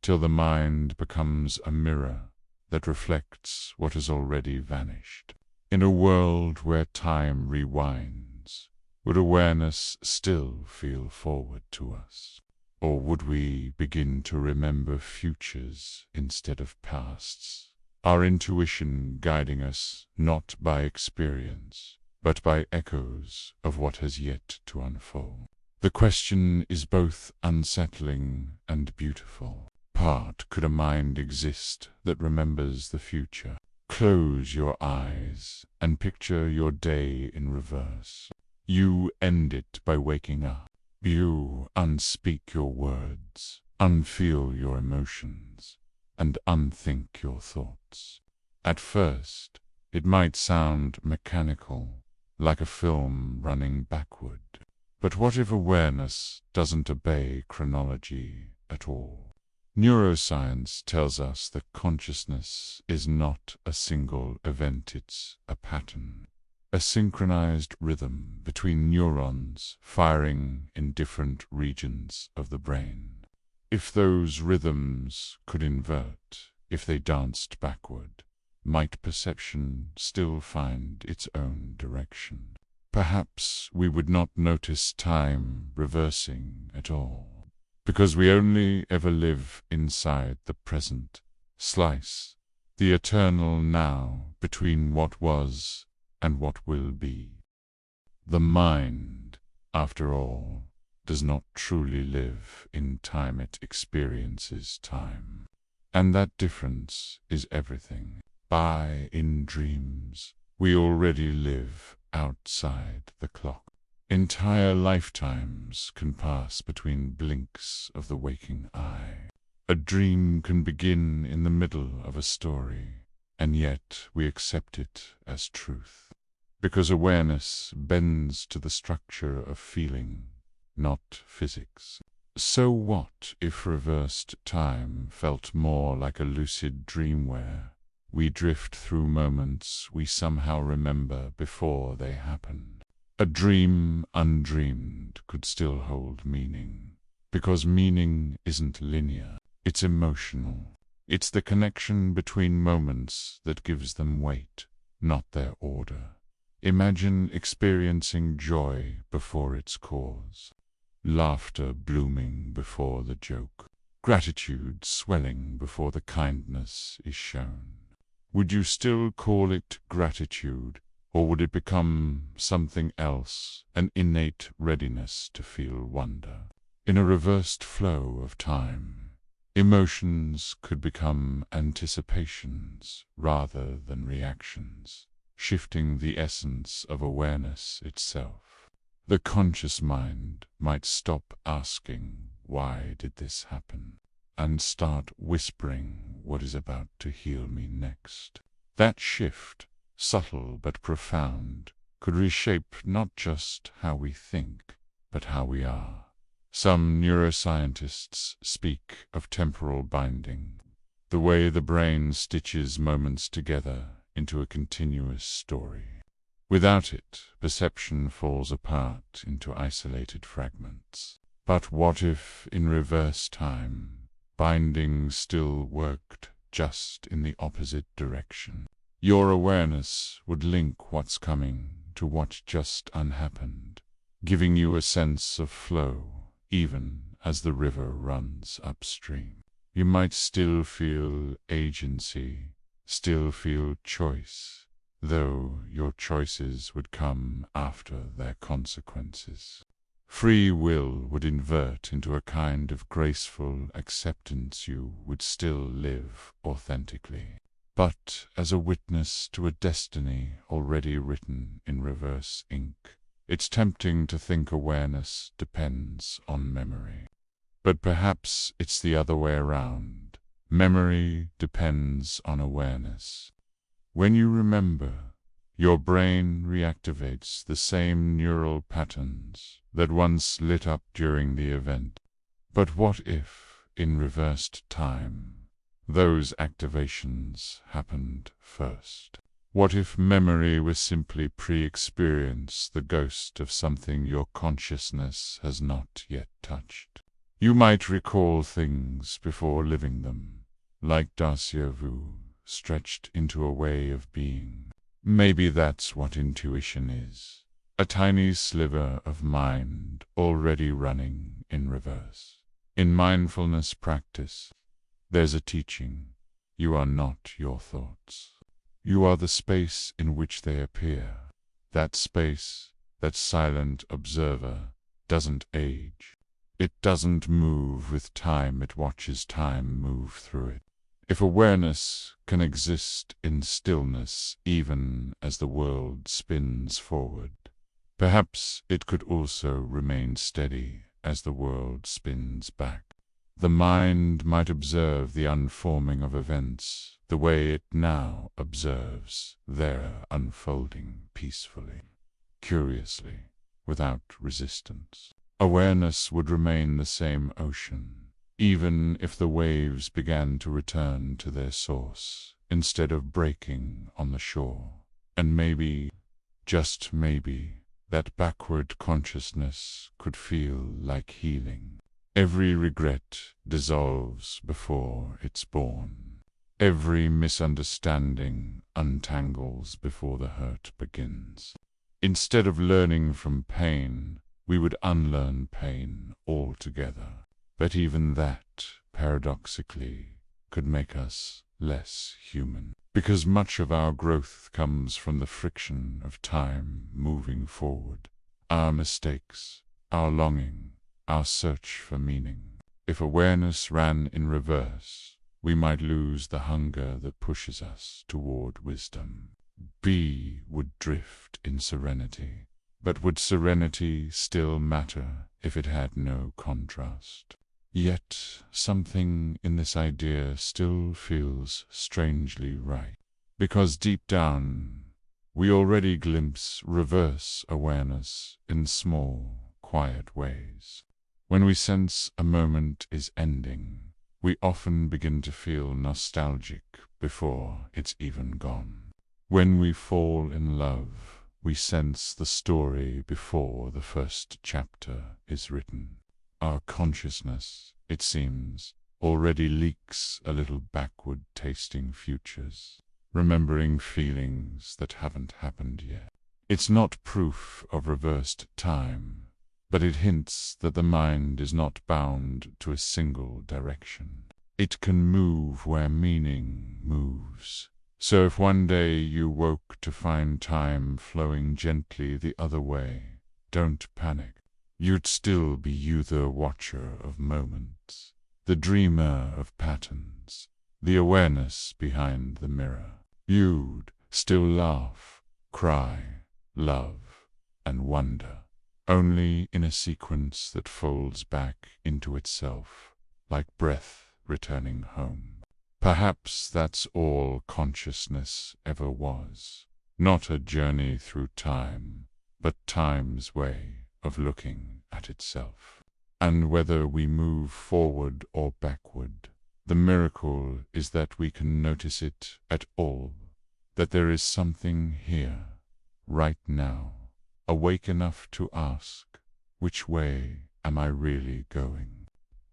till the mind becomes a mirror that reflects what has already vanished. In a world where time rewinds, would awareness still feel forward to us? Or would we begin to remember futures instead of pasts? Our intuition guiding us not by experience, but by echoes of what has yet to unfold. The question is both unsettling and beautiful. Could a mind exist that remembers the future? Close your eyes and picture your day in reverse. You end it by waking up. You unspeak your words, unfeel your emotions, and unthink your thoughts. At first, it might sound mechanical, like a film running backward. But what if awareness doesn't obey chronology at all? Neuroscience tells us that consciousness is not a single event, it's a pattern, a synchronized rhythm between neurons firing in different regions of the brain. If those rhythms could invert, if they danced backward, might perception still find its own direction? Perhaps we would not notice time reversing at all, because we only ever live inside the present slice, the eternal now between what was and what will be. The mind, after all, does not truly live in time, it experiences time. And that difference is everything. by in dreams. We already live outside the clock. Entire lifetimes can pass between blinks of the waking eye. A dream can begin in the middle of a story, and yet we accept it as truth, because awareness bends to the structure of feeling, not physics. So what if reversed time felt more like a lucid dream where we drift through moments we somehow remember before they happened? A dream undreamed could still hold meaning, because meaning isn't linear, it's emotional. It's the connection between moments that gives them weight, not their order. Imagine experiencing joy before its cause, laughter blooming before the joke, gratitude swelling before the kindness is shown. Would you still call it gratitude, or would it become something else, an innate readiness to feel wonder? In a reversed flow of time, emotions could become anticipations rather than reactions, shifting the essence of awareness itself. The conscious mind might stop asking, "Why did this happen?" and start whispering, "What is about to heal me next?" That shift, subtle but profound, could reshape not just how we think, but how we are. Some neuroscientists speak of temporal binding, the way the brain stitches moments together into a continuous story. Without it, perception falls apart into isolated fragments. But what if, in reverse time, binding still worked, just in the opposite direction? Your awareness would link what's coming to what just unhappened, giving you a sense of flow, even as the river runs upstream. You might still feel agency, still feel choice, though your choices would come after their consequences. Free will would invert into a kind of graceful acceptance. You would still live authentically, but as a witness to a destiny already written in reverse ink. It's tempting to think awareness depends on memory. But perhaps it's the other way around. Memory depends on awareness. When you remember, your brain reactivates the same neural patterns that once lit up during the event. But what if, in reversed time, those activations happened first? What if memory was simply pre-experience, the ghost of something your consciousness has not yet touched? You might recall things before living them, like déjà vu, stretched into a way of being. Maybe that's what intuition is, a tiny sliver of mind already running in reverse. In mindfulness practice, there's a teaching: you are not your thoughts. You are the space in which they appear. That space, that silent observer, doesn't age. It doesn't move with time, it watches time move through it. If awareness can exist in stillness even as the world spins forward, perhaps it could also remain steady as the world spins back. The mind might observe the unforming of events the way it now observes their unfolding peacefully, curiously, without resistance. Awareness would remain the same ocean, even if the waves began to return to their source instead of breaking on the shore. And maybe, just maybe, that backward consciousness could feel like healing. Every regret dissolves before it's born. Every misunderstanding untangles before the hurt begins. Instead of learning from pain, we would unlearn pain altogether. But even that, paradoxically, could make us less human, because much of our growth comes from the friction of time moving forward. Our mistakes, our longing, our search for meaning. If awareness ran in reverse, we might lose the hunger that pushes us toward wisdom. B would drift in serenity, but would serenity still matter if it had no contrast? Yet something in this idea still feels strangely right, because deep down we already glimpse reverse awareness in small, quiet ways. When we sense a moment is ending, we often begin to feel nostalgic before it's even gone. When we fall in love, we sense the story before the first chapter is written. Our consciousness, it seems, already leaks a little backward-tasting futures, remembering feelings that haven't happened yet. It's not proof of reversed time, but it hints that the mind is not bound to a single direction. It can move where meaning moves. So if one day you woke to find time flowing gently the other way, don't panic. You'd still be you, the watcher of moments, the dreamer of patterns, the awareness behind the mirror. You'd still laugh, cry, love, and wonder, only in a sequence that folds back into itself, like breath returning home. Perhaps that's all consciousness ever was, not a journey through time, but time's way of looking at itself. And whether we move forward or backward, the miracle is that we can notice it at all, that there is something here, right now, awake enough to ask, which way am I really going?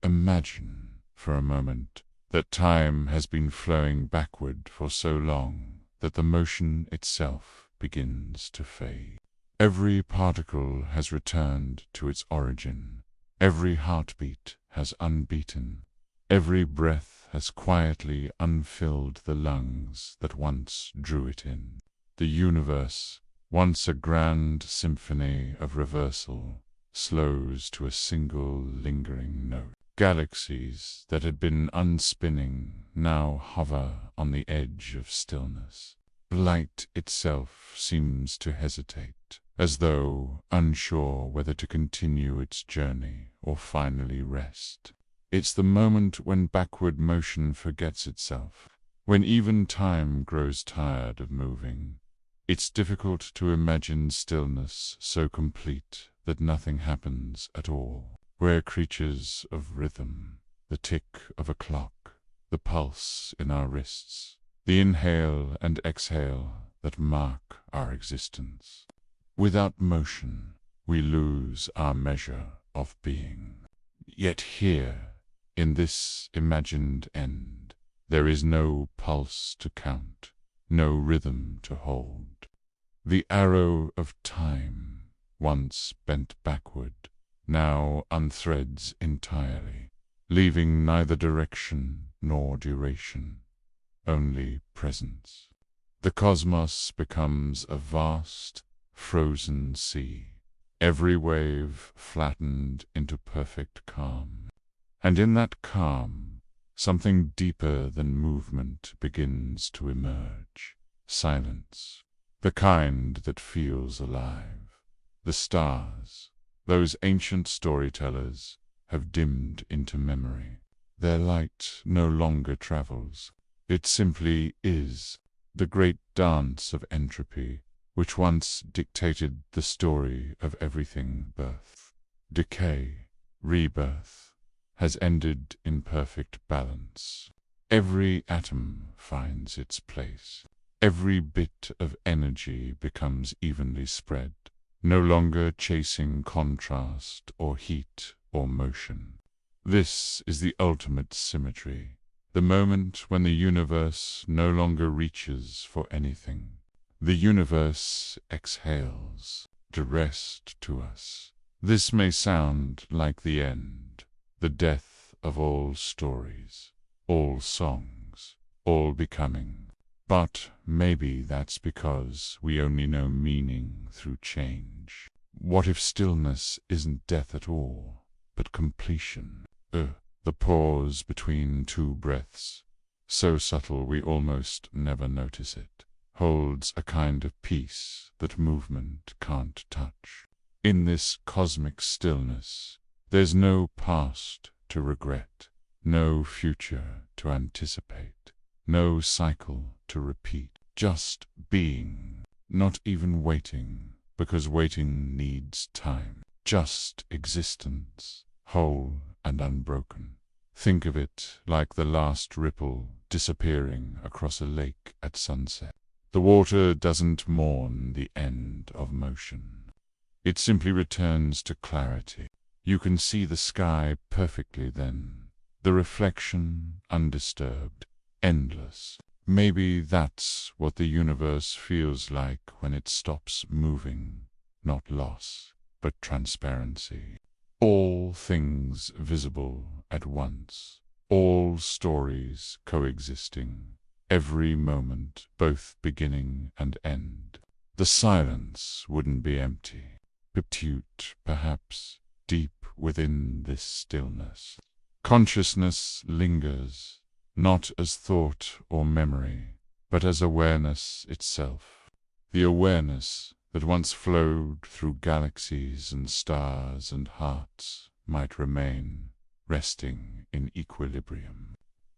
Imagine, for a moment, that time has been flowing backward for so long that the motion itself begins to fade. Every particle has returned to its origin. Every heartbeat has unbeaten. Every breath has quietly unfilled the lungs that once drew it in. The universe, once a grand symphony of reversal, slows to a single lingering note. Galaxies that had been unspinning now hover on the edge of stillness. Light itself seems to hesitate, as though unsure whether to continue its journey or finally rest. It's the moment when backward motion forgets itself, when even time grows tired of moving. It's difficult to imagine stillness so complete that nothing happens at all. We're creatures of rhythm, the tick of a clock, the pulse in our wrists, the inhale and exhale that mark our existence. Without motion, we lose our measure of being. Yet here, in this imagined end, there is no pulse to count, no rhythm to hold. The arrow of time, once bent backward, now unthreads entirely, leaving neither direction nor duration, only presence. The cosmos becomes a vast, frozen sea, every wave flattened into perfect calm. And in that calm, something deeper than movement begins to emerge. Silence, the kind that feels alive. The stars, those ancient storytellers, have dimmed into memory. Their light no longer travels. It simply is, the great dance of entropy, which once dictated the story of everything. Birth, decay, rebirth, has ended in perfect balance. Every atom finds its place. Every bit of energy becomes evenly spread, no longer chasing contrast or heat or motion. This is the ultimate symmetry, the moment when the universe no longer reaches for anything. The universe exhales, to rest to us. This may sound like the end, the death of all stories, all songs, all becoming. But maybe that's because we only know meaning through change. What if stillness isn't death at all, but completion? The pause between two breaths, so subtle we almost never notice it, holds a kind of peace that movement can't touch. In this cosmic stillness, there's no past to regret, no future to anticipate, no cycle to repeat, just being, not even waiting, because waiting needs time, just existence, whole and unbroken. Think of it like the last ripple disappearing across a lake at sunset. The water doesn't mourn the end of motion. It simply returns to clarity. You can see the sky perfectly then, the reflection undisturbed, endless. Maybe that's what the universe feels like when it stops moving, not loss, but transparency. All things visible at once, all stories coexisting, every moment both beginning and end. The silence wouldn't be empty, acute perhaps, deep within this stillness. Consciousness lingers, not as thought or memory, but as awareness itself. The awareness that once flowed through galaxies and stars and hearts might remain, resting in equilibrium.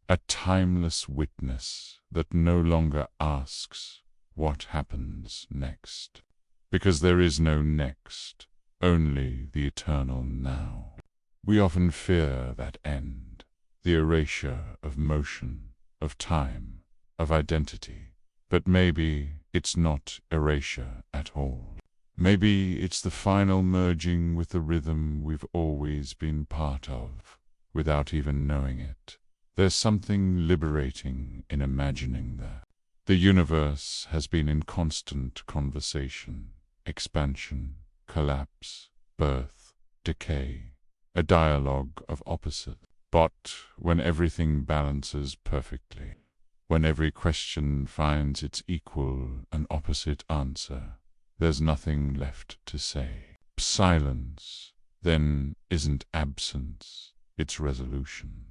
A timeless witness that no longer asks what happens next, because there is no next, only the eternal now. We often fear that end, the erasure of motion, of time, of identity. But maybe it's not erasure at all. Maybe it's the final merging with the rhythm we've always been part of, without even knowing it. There's something liberating in imagining that. The universe has been in constant conversation, expansion, collapse, birth, decay, a dialogue of opposites. But when everything balances perfectly, when every question finds its equal and opposite answer, there's nothing left to say. Silence, then, isn't absence, it's resolution.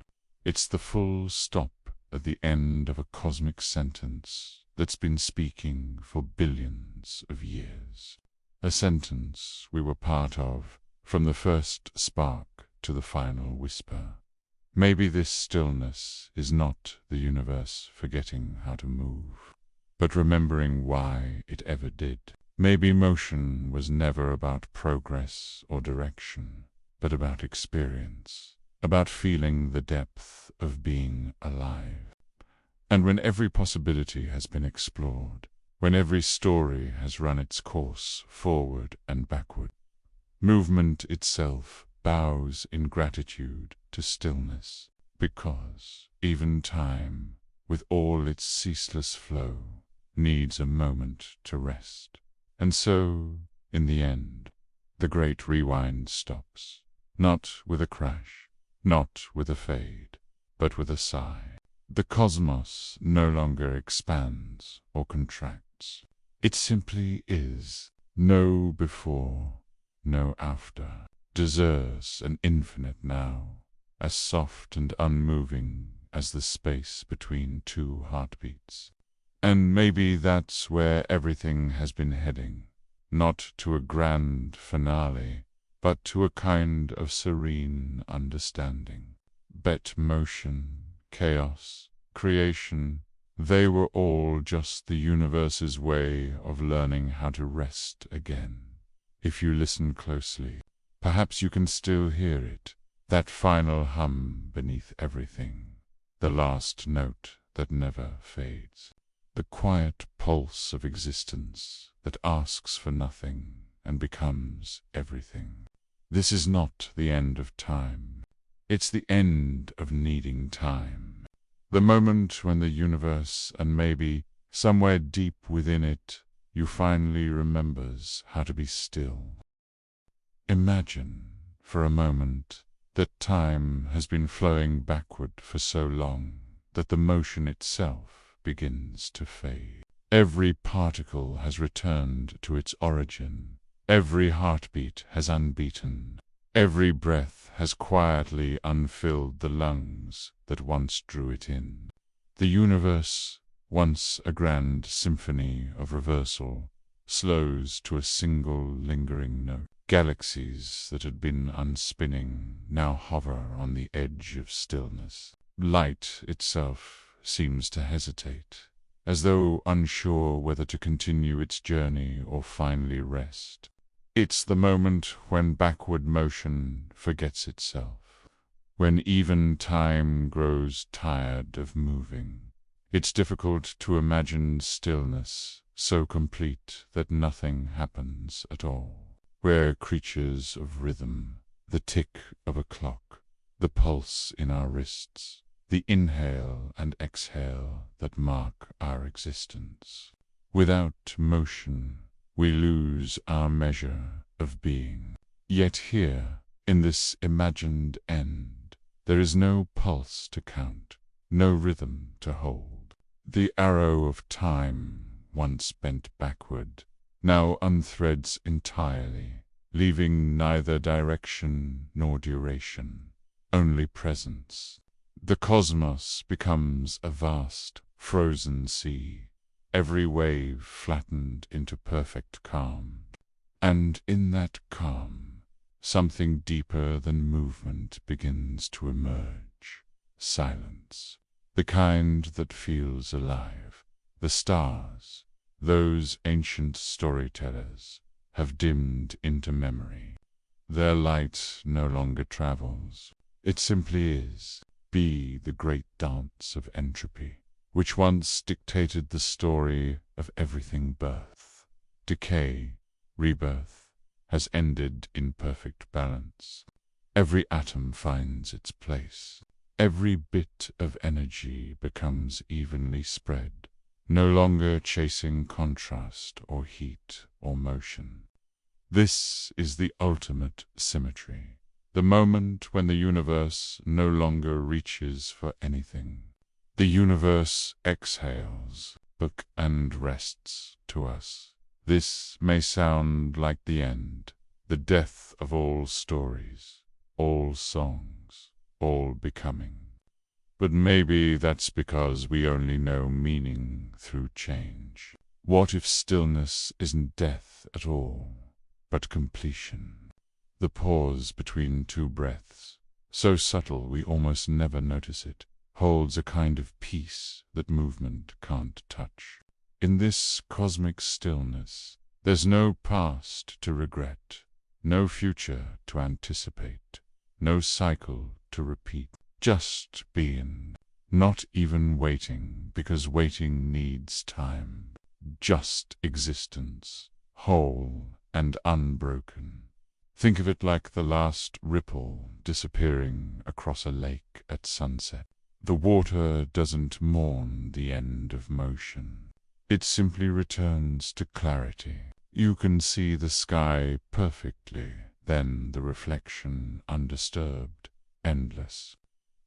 It's the full stop at the end of a cosmic sentence that's been speaking for billions of years. A sentence we were part of, from the first spark to the final whisper. Maybe this stillness is not the universe forgetting how to move, but remembering why it ever did. Maybe motion was never about progress or direction, but about experience, about feeling the depth of being alive. And when every possibility has been explored, when every story has run its course forward and backward, movement itself bows in gratitude to stillness, because even time, with all its ceaseless flow, needs a moment to rest. And so, in the end, the great rewind stops, not with a crash, not with a fade, but with a sigh. The cosmos no longer expands or contracts. It simply is, no before, no after. Deserves an infinite now, as soft and unmoving as the space between two heartbeats. And maybe that's where everything has been heading, not to a grand finale, but to a kind of serene understanding. Motion, chaos, creation, they were all just the universe's way of learning how to rest again. If you listen closely, perhaps you can still hear it, that final hum beneath everything, the last note that never fades, the quiet pulse of existence that asks for nothing and becomes everything. This is not the end of time. It's the end of needing time. The moment when the universe, and maybe somewhere deep within it, you finally remembers how to be still. Imagine, for a moment, that time has been flowing backward for so long that the motion itself begins to fade. Every particle has returned to its origin. Every heartbeat has unbeaten. Every breath has quietly unfilled the lungs that once drew it in. The universe, once a grand symphony of reversal, slows to a single lingering note. Galaxies that had been unspinning now hover on the edge of stillness. Light itself seems to hesitate, as though unsure whether to continue its journey or finally rest. It's the moment when backward motion forgets itself, when even time grows tired of moving. It's difficult to imagine stillness so complete that nothing happens at all. We're creatures of rhythm, the tick of a clock, the pulse in our wrists, the inhale and exhale that mark our existence. Without motion, we lose our measure of being. Yet here, in this imagined end, there is no pulse to count, no rhythm to hold. The arrow of time, once bent backward, now unthreads entirely, leaving neither direction nor duration, only presence. The cosmos becomes a vast, frozen sea, every wave flattened into perfect calm. And in that calm, something deeper than movement begins to emerge. Silence, the kind that feels alive. The stars, those ancient storytellers, have dimmed into memory. Their light no longer travels. It simply is. Be the great dance of entropy, which once dictated the story of everything. Birth, decay, rebirth, has ended in perfect balance. Every atom finds its place. Every bit of energy becomes evenly spread, no longer chasing contrast or heat or motion. This is the ultimate symmetry, the moment when the universe no longer reaches for anything. The universe exhales, and rests to us. This may sound like the end, the death of all stories, all songs, all becoming. But maybe that's because we only know meaning through change. What if stillness isn't death at all, but completion? The pause between two breaths, so subtle we almost never notice it, holds a kind of peace that movement can't touch. In this cosmic stillness, there's no past to regret, no future to anticipate, no cycle to repeat. Just being, not even waiting, because waiting needs time. Just existence, whole and unbroken. Think of it like the last ripple disappearing across a lake at sunset. The water doesn't mourn the end of motion. It simply returns to clarity. You can see the sky perfectly, then the reflection undisturbed, endless.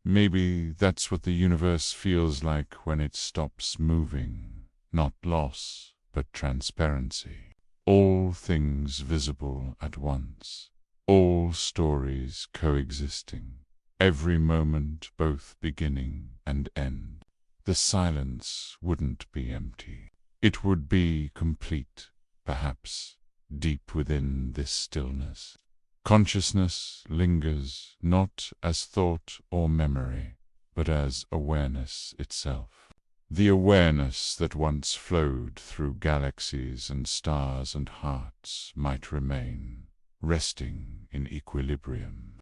Maybe that's what the universe feels like when it stops moving. Not loss, but transparency. All things visible at once. All stories coexisting. Every moment both beginning and end. The silence wouldn't be empty. It would be complete, perhaps, deep within this stillness. Consciousness lingers not as thought or memory, but as awareness itself. The awareness that once flowed through galaxies and stars and hearts might remain, resting in equilibrium.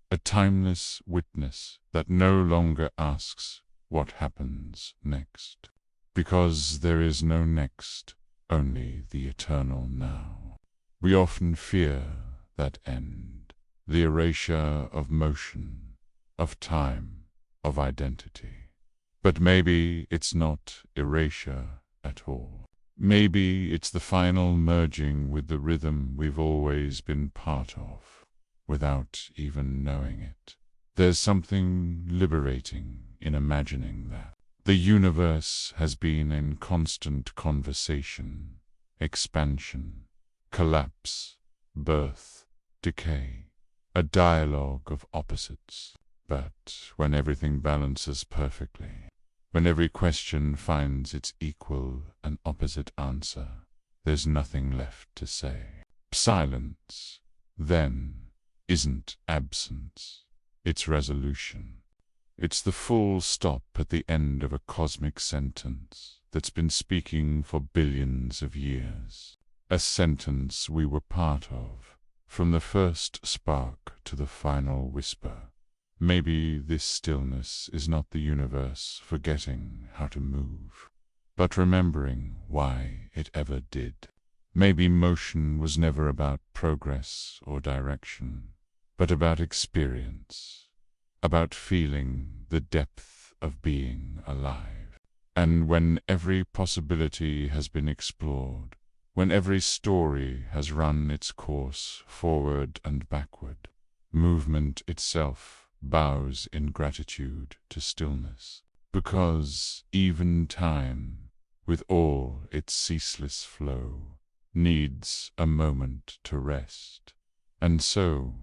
A timeless witness that no longer asks what happens next, because there is no next, only the eternal now. We often fear that end, the erasure of motion, of time, of identity. But maybe it's not erasure at all. Maybe it's the final merging with the rhythm we've always been part of, without even knowing it. There's something liberating in imagining that. The universe has been in constant conversation, expansion, collapse, birth, decay, a dialogue of opposites. But when everything balances perfectly, when every question finds its equal and opposite answer, there's nothing left to say. Silence, then, isn't absence, it's resolution. It's the full stop at the end of a cosmic sentence that's been speaking for billions of years. A sentence we were part of, from the first spark to the final whisper. Maybe this stillness is not the universe forgetting how to move, but remembering why it ever did. Maybe motion was never about progress or direction, but about experience, about feeling the depth of being alive. And when every possibility has been explored, when every story has run its course forward and backward, movement itself bows in gratitude to stillness, because even time, with all its ceaseless flow, needs a moment to rest. And so,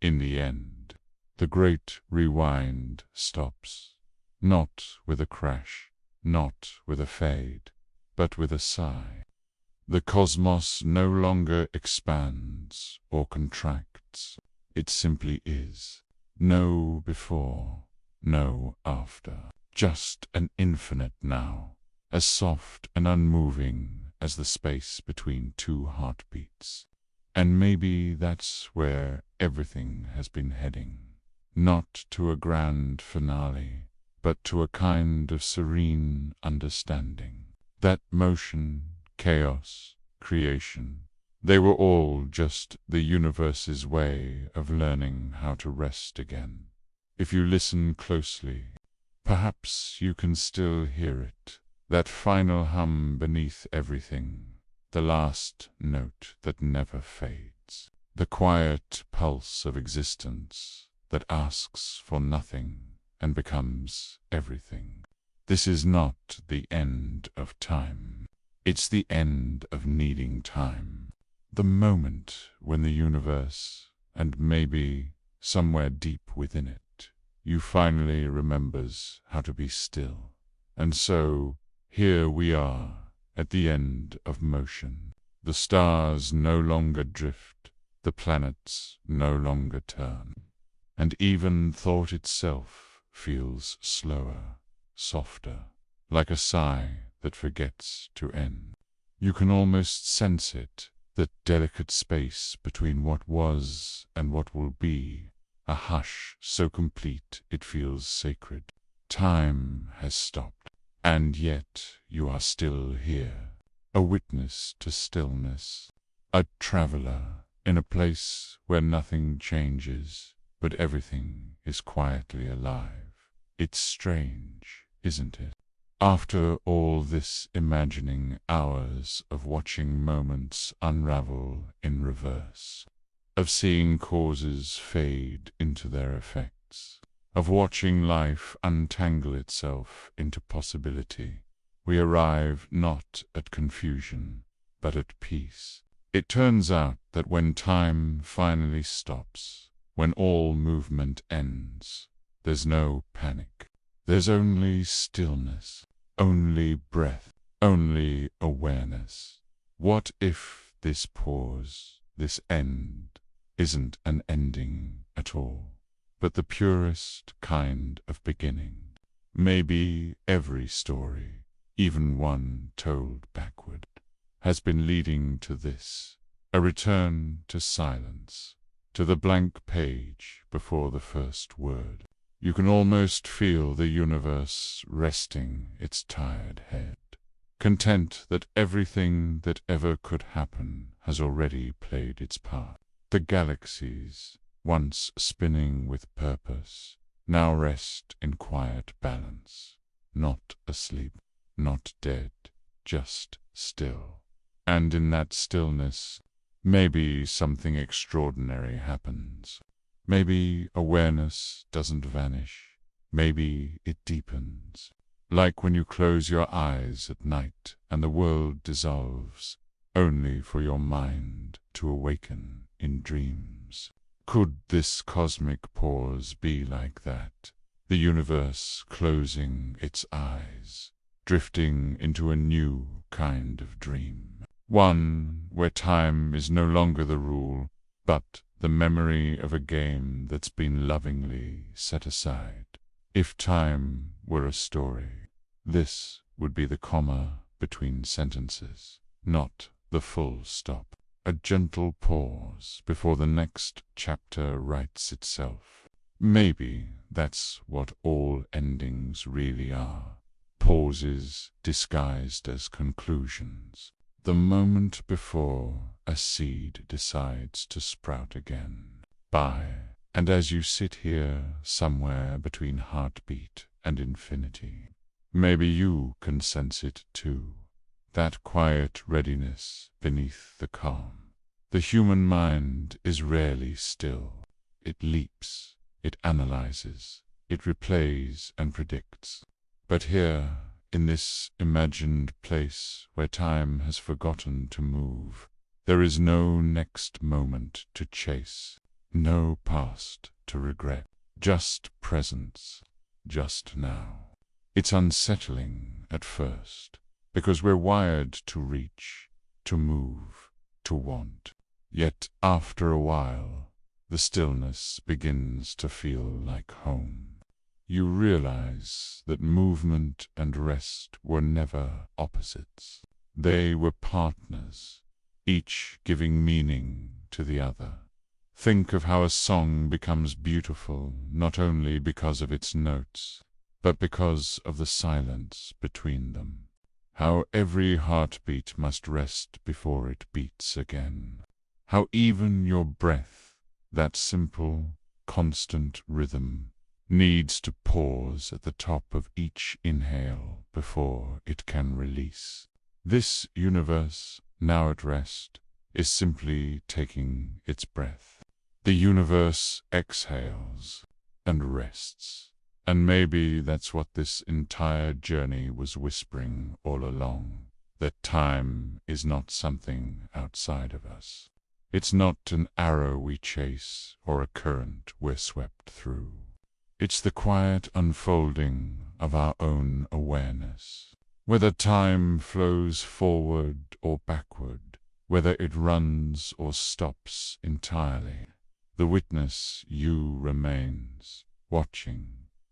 in the end, the great rewind stops, not with a crash, not with a fade, but with a sigh. The cosmos no longer expands or contracts, it simply is. No before, no after, just an infinite now, as soft and unmoving as the space between two heartbeats. And maybe that's where everything has been heading, not to a grand finale, but to a kind of serene understanding, that motion, chaos, creation, they were all just the universe's way of learning how to rest again. If you listen closely, perhaps you can still hear it, that final hum beneath everything, the last note that never fades, the quiet pulse of existence that asks for nothing and becomes everything. This is not the end of time. It's the end of needing time. The moment when the universe, and maybe somewhere deep within it, you finally remembers how to be still. And so, here we are, at the end of motion. The stars no longer drift, the planets no longer turn, and even thought itself feels slower, softer, like a sigh that forgets to end. You can almost sense it, that delicate space between what was and what will be, a hush so complete it feels sacred. Time has stopped, and yet you are still here, a witness to stillness, a traveler in a place where nothing changes, but everything is quietly alive. It's strange, isn't it? After all this imagining hours of watching moments unravel in reverse, of seeing causes fade into their effects, of watching life untangle itself into possibility, we arrive not at confusion, but at peace. It turns out that when time finally stops, when all movement ends, there's no panic. There's only stillness. Only breath, only awareness. What if this pause, this end, isn't an ending at all, but the purest kind of beginning? Maybe every story, even one told backward, has been leading to this, a return to silence, to the blank page before the first word. You can almost feel the universe resting its tired head, content that everything that ever could happen has already played its part. The galaxies, once spinning with purpose, now rest in quiet balance, not asleep, not dead, just still. And in that stillness, maybe something extraordinary happens. Maybe awareness doesn't vanish. Maybe it deepens. Like when you close your eyes at night and the world dissolves, only for your mind to awaken in dreams. Could this cosmic pause be like that? the universe closing its eyes, drifting into a new kind of dream. One where time is no longer the rule, but the memory of a game that's been lovingly set aside. If time were a story, this would be the comma between sentences, not the full stop. A gentle pause before the next chapter writes itself. Maybe that's what all endings really are. Pauses disguised as conclusions. The moment before a seed decides to sprout again. And as you sit here somewhere between heartbeat and infinity, maybe you can sense it too. That quiet readiness beneath the calm. The human mind is rarely still. It leaps, it analyzes, it replays and predicts. But here, in this imagined place where time has forgotten to move, there is no next moment to chase, no past to regret, just presence, just now. It's unsettling at first, because we're wired to reach, to move, to want. Yet after a while, the stillness begins to feel like home. You realize that movement and rest were never opposites. They were partners, each giving meaning to the other. Think of how a song becomes beautiful not only because of its notes, but because of the silence between them. How every heartbeat must rest before it beats again. How even your breath, that simple, constant rhythm, needs to pause at the top of each inhale before it can release. This universe, now at rest, is simply taking its breath. The universe exhales and rests. And maybe that's what this entire journey was whispering all along, that time is not something outside of us. It's not an arrow we chase or a current we're swept through. It's the quiet unfolding of our own awareness. Whether time flows forward or backward, whether it runs or stops entirely, the witness you remains, watching,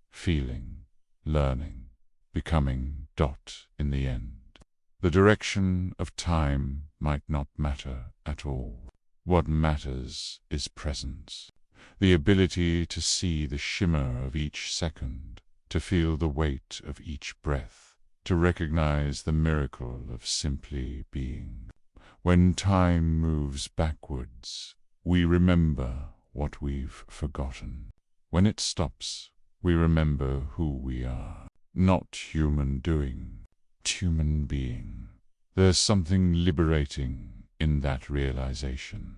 feeling, learning, becoming dot in the end. The direction of time might not matter at all. What matters is presence. The ability to see the shimmer of each second, to feel the weight of each breath, to recognize the miracle of simply being. When time moves backwards, we remember what we've forgotten. When it stops, we remember who we are. Not human doing, human being. There's something liberating in that realization,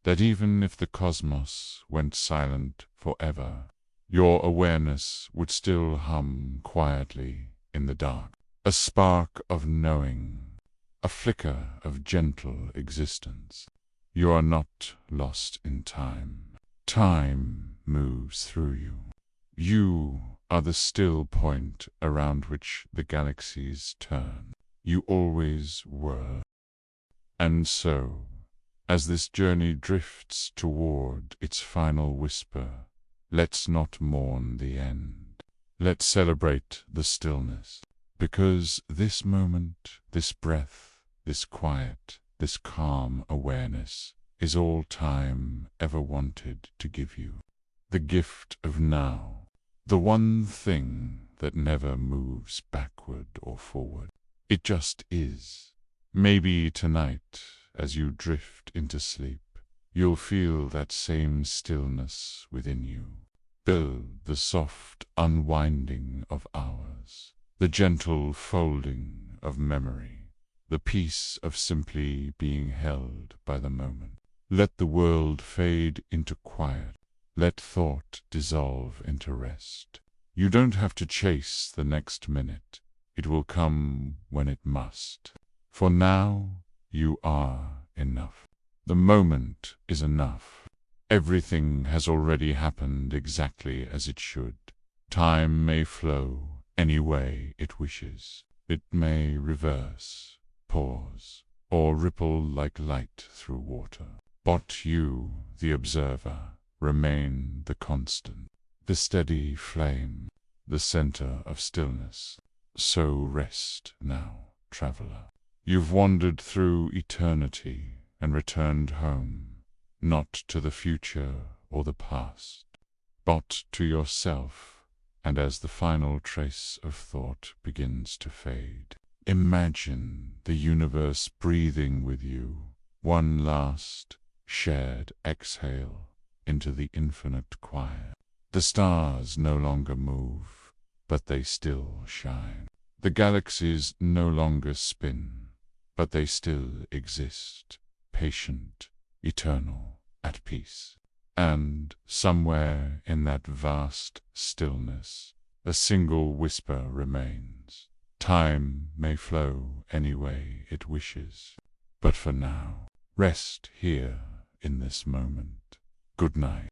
that even if the cosmos went silent forever, your awareness would still hum quietly in the dark. A spark of knowing, a flicker of gentle existence. You are not lost in time. Time moves through you. You are the still point around which the galaxies turn. You always were. And so, as this journey drifts toward its final whisper, let's not mourn the end. Let's celebrate the stillness, because this moment, this breath, this quiet, this calm awareness is all time ever wanted to give you. The gift of now, the one thing that never moves backward or forward. It just is. Maybe tonight, as you drift into sleep, you'll feel that same stillness within you. Build the soft unwinding of hours, the gentle folding of memory, the peace of simply being held by the moment. Let the world fade into quiet. Let thought dissolve into rest. You don't have to chase the next minute. It will come when it must. For now, you are enough. The moment is enough. Everything has already happened exactly as it should. Time may flow any way it wishes. It may reverse, pause, or ripple like light through water. But you, the observer, remain the constant, the steady flame, the center of stillness. So rest now, traveler. You've wandered through eternity and returned home, not to the future or the past, but to yourself. And as the final trace of thought begins to fade, imagine the universe breathing with you, one last shared exhale into the infinite quiet. The stars no longer move, but they still shine. The galaxies no longer spin, but they still exist, patient, eternal, at peace. And somewhere in that vast stillness, a single whisper remains. Time may flow any way it wishes, but for now, rest here in this moment. Good night.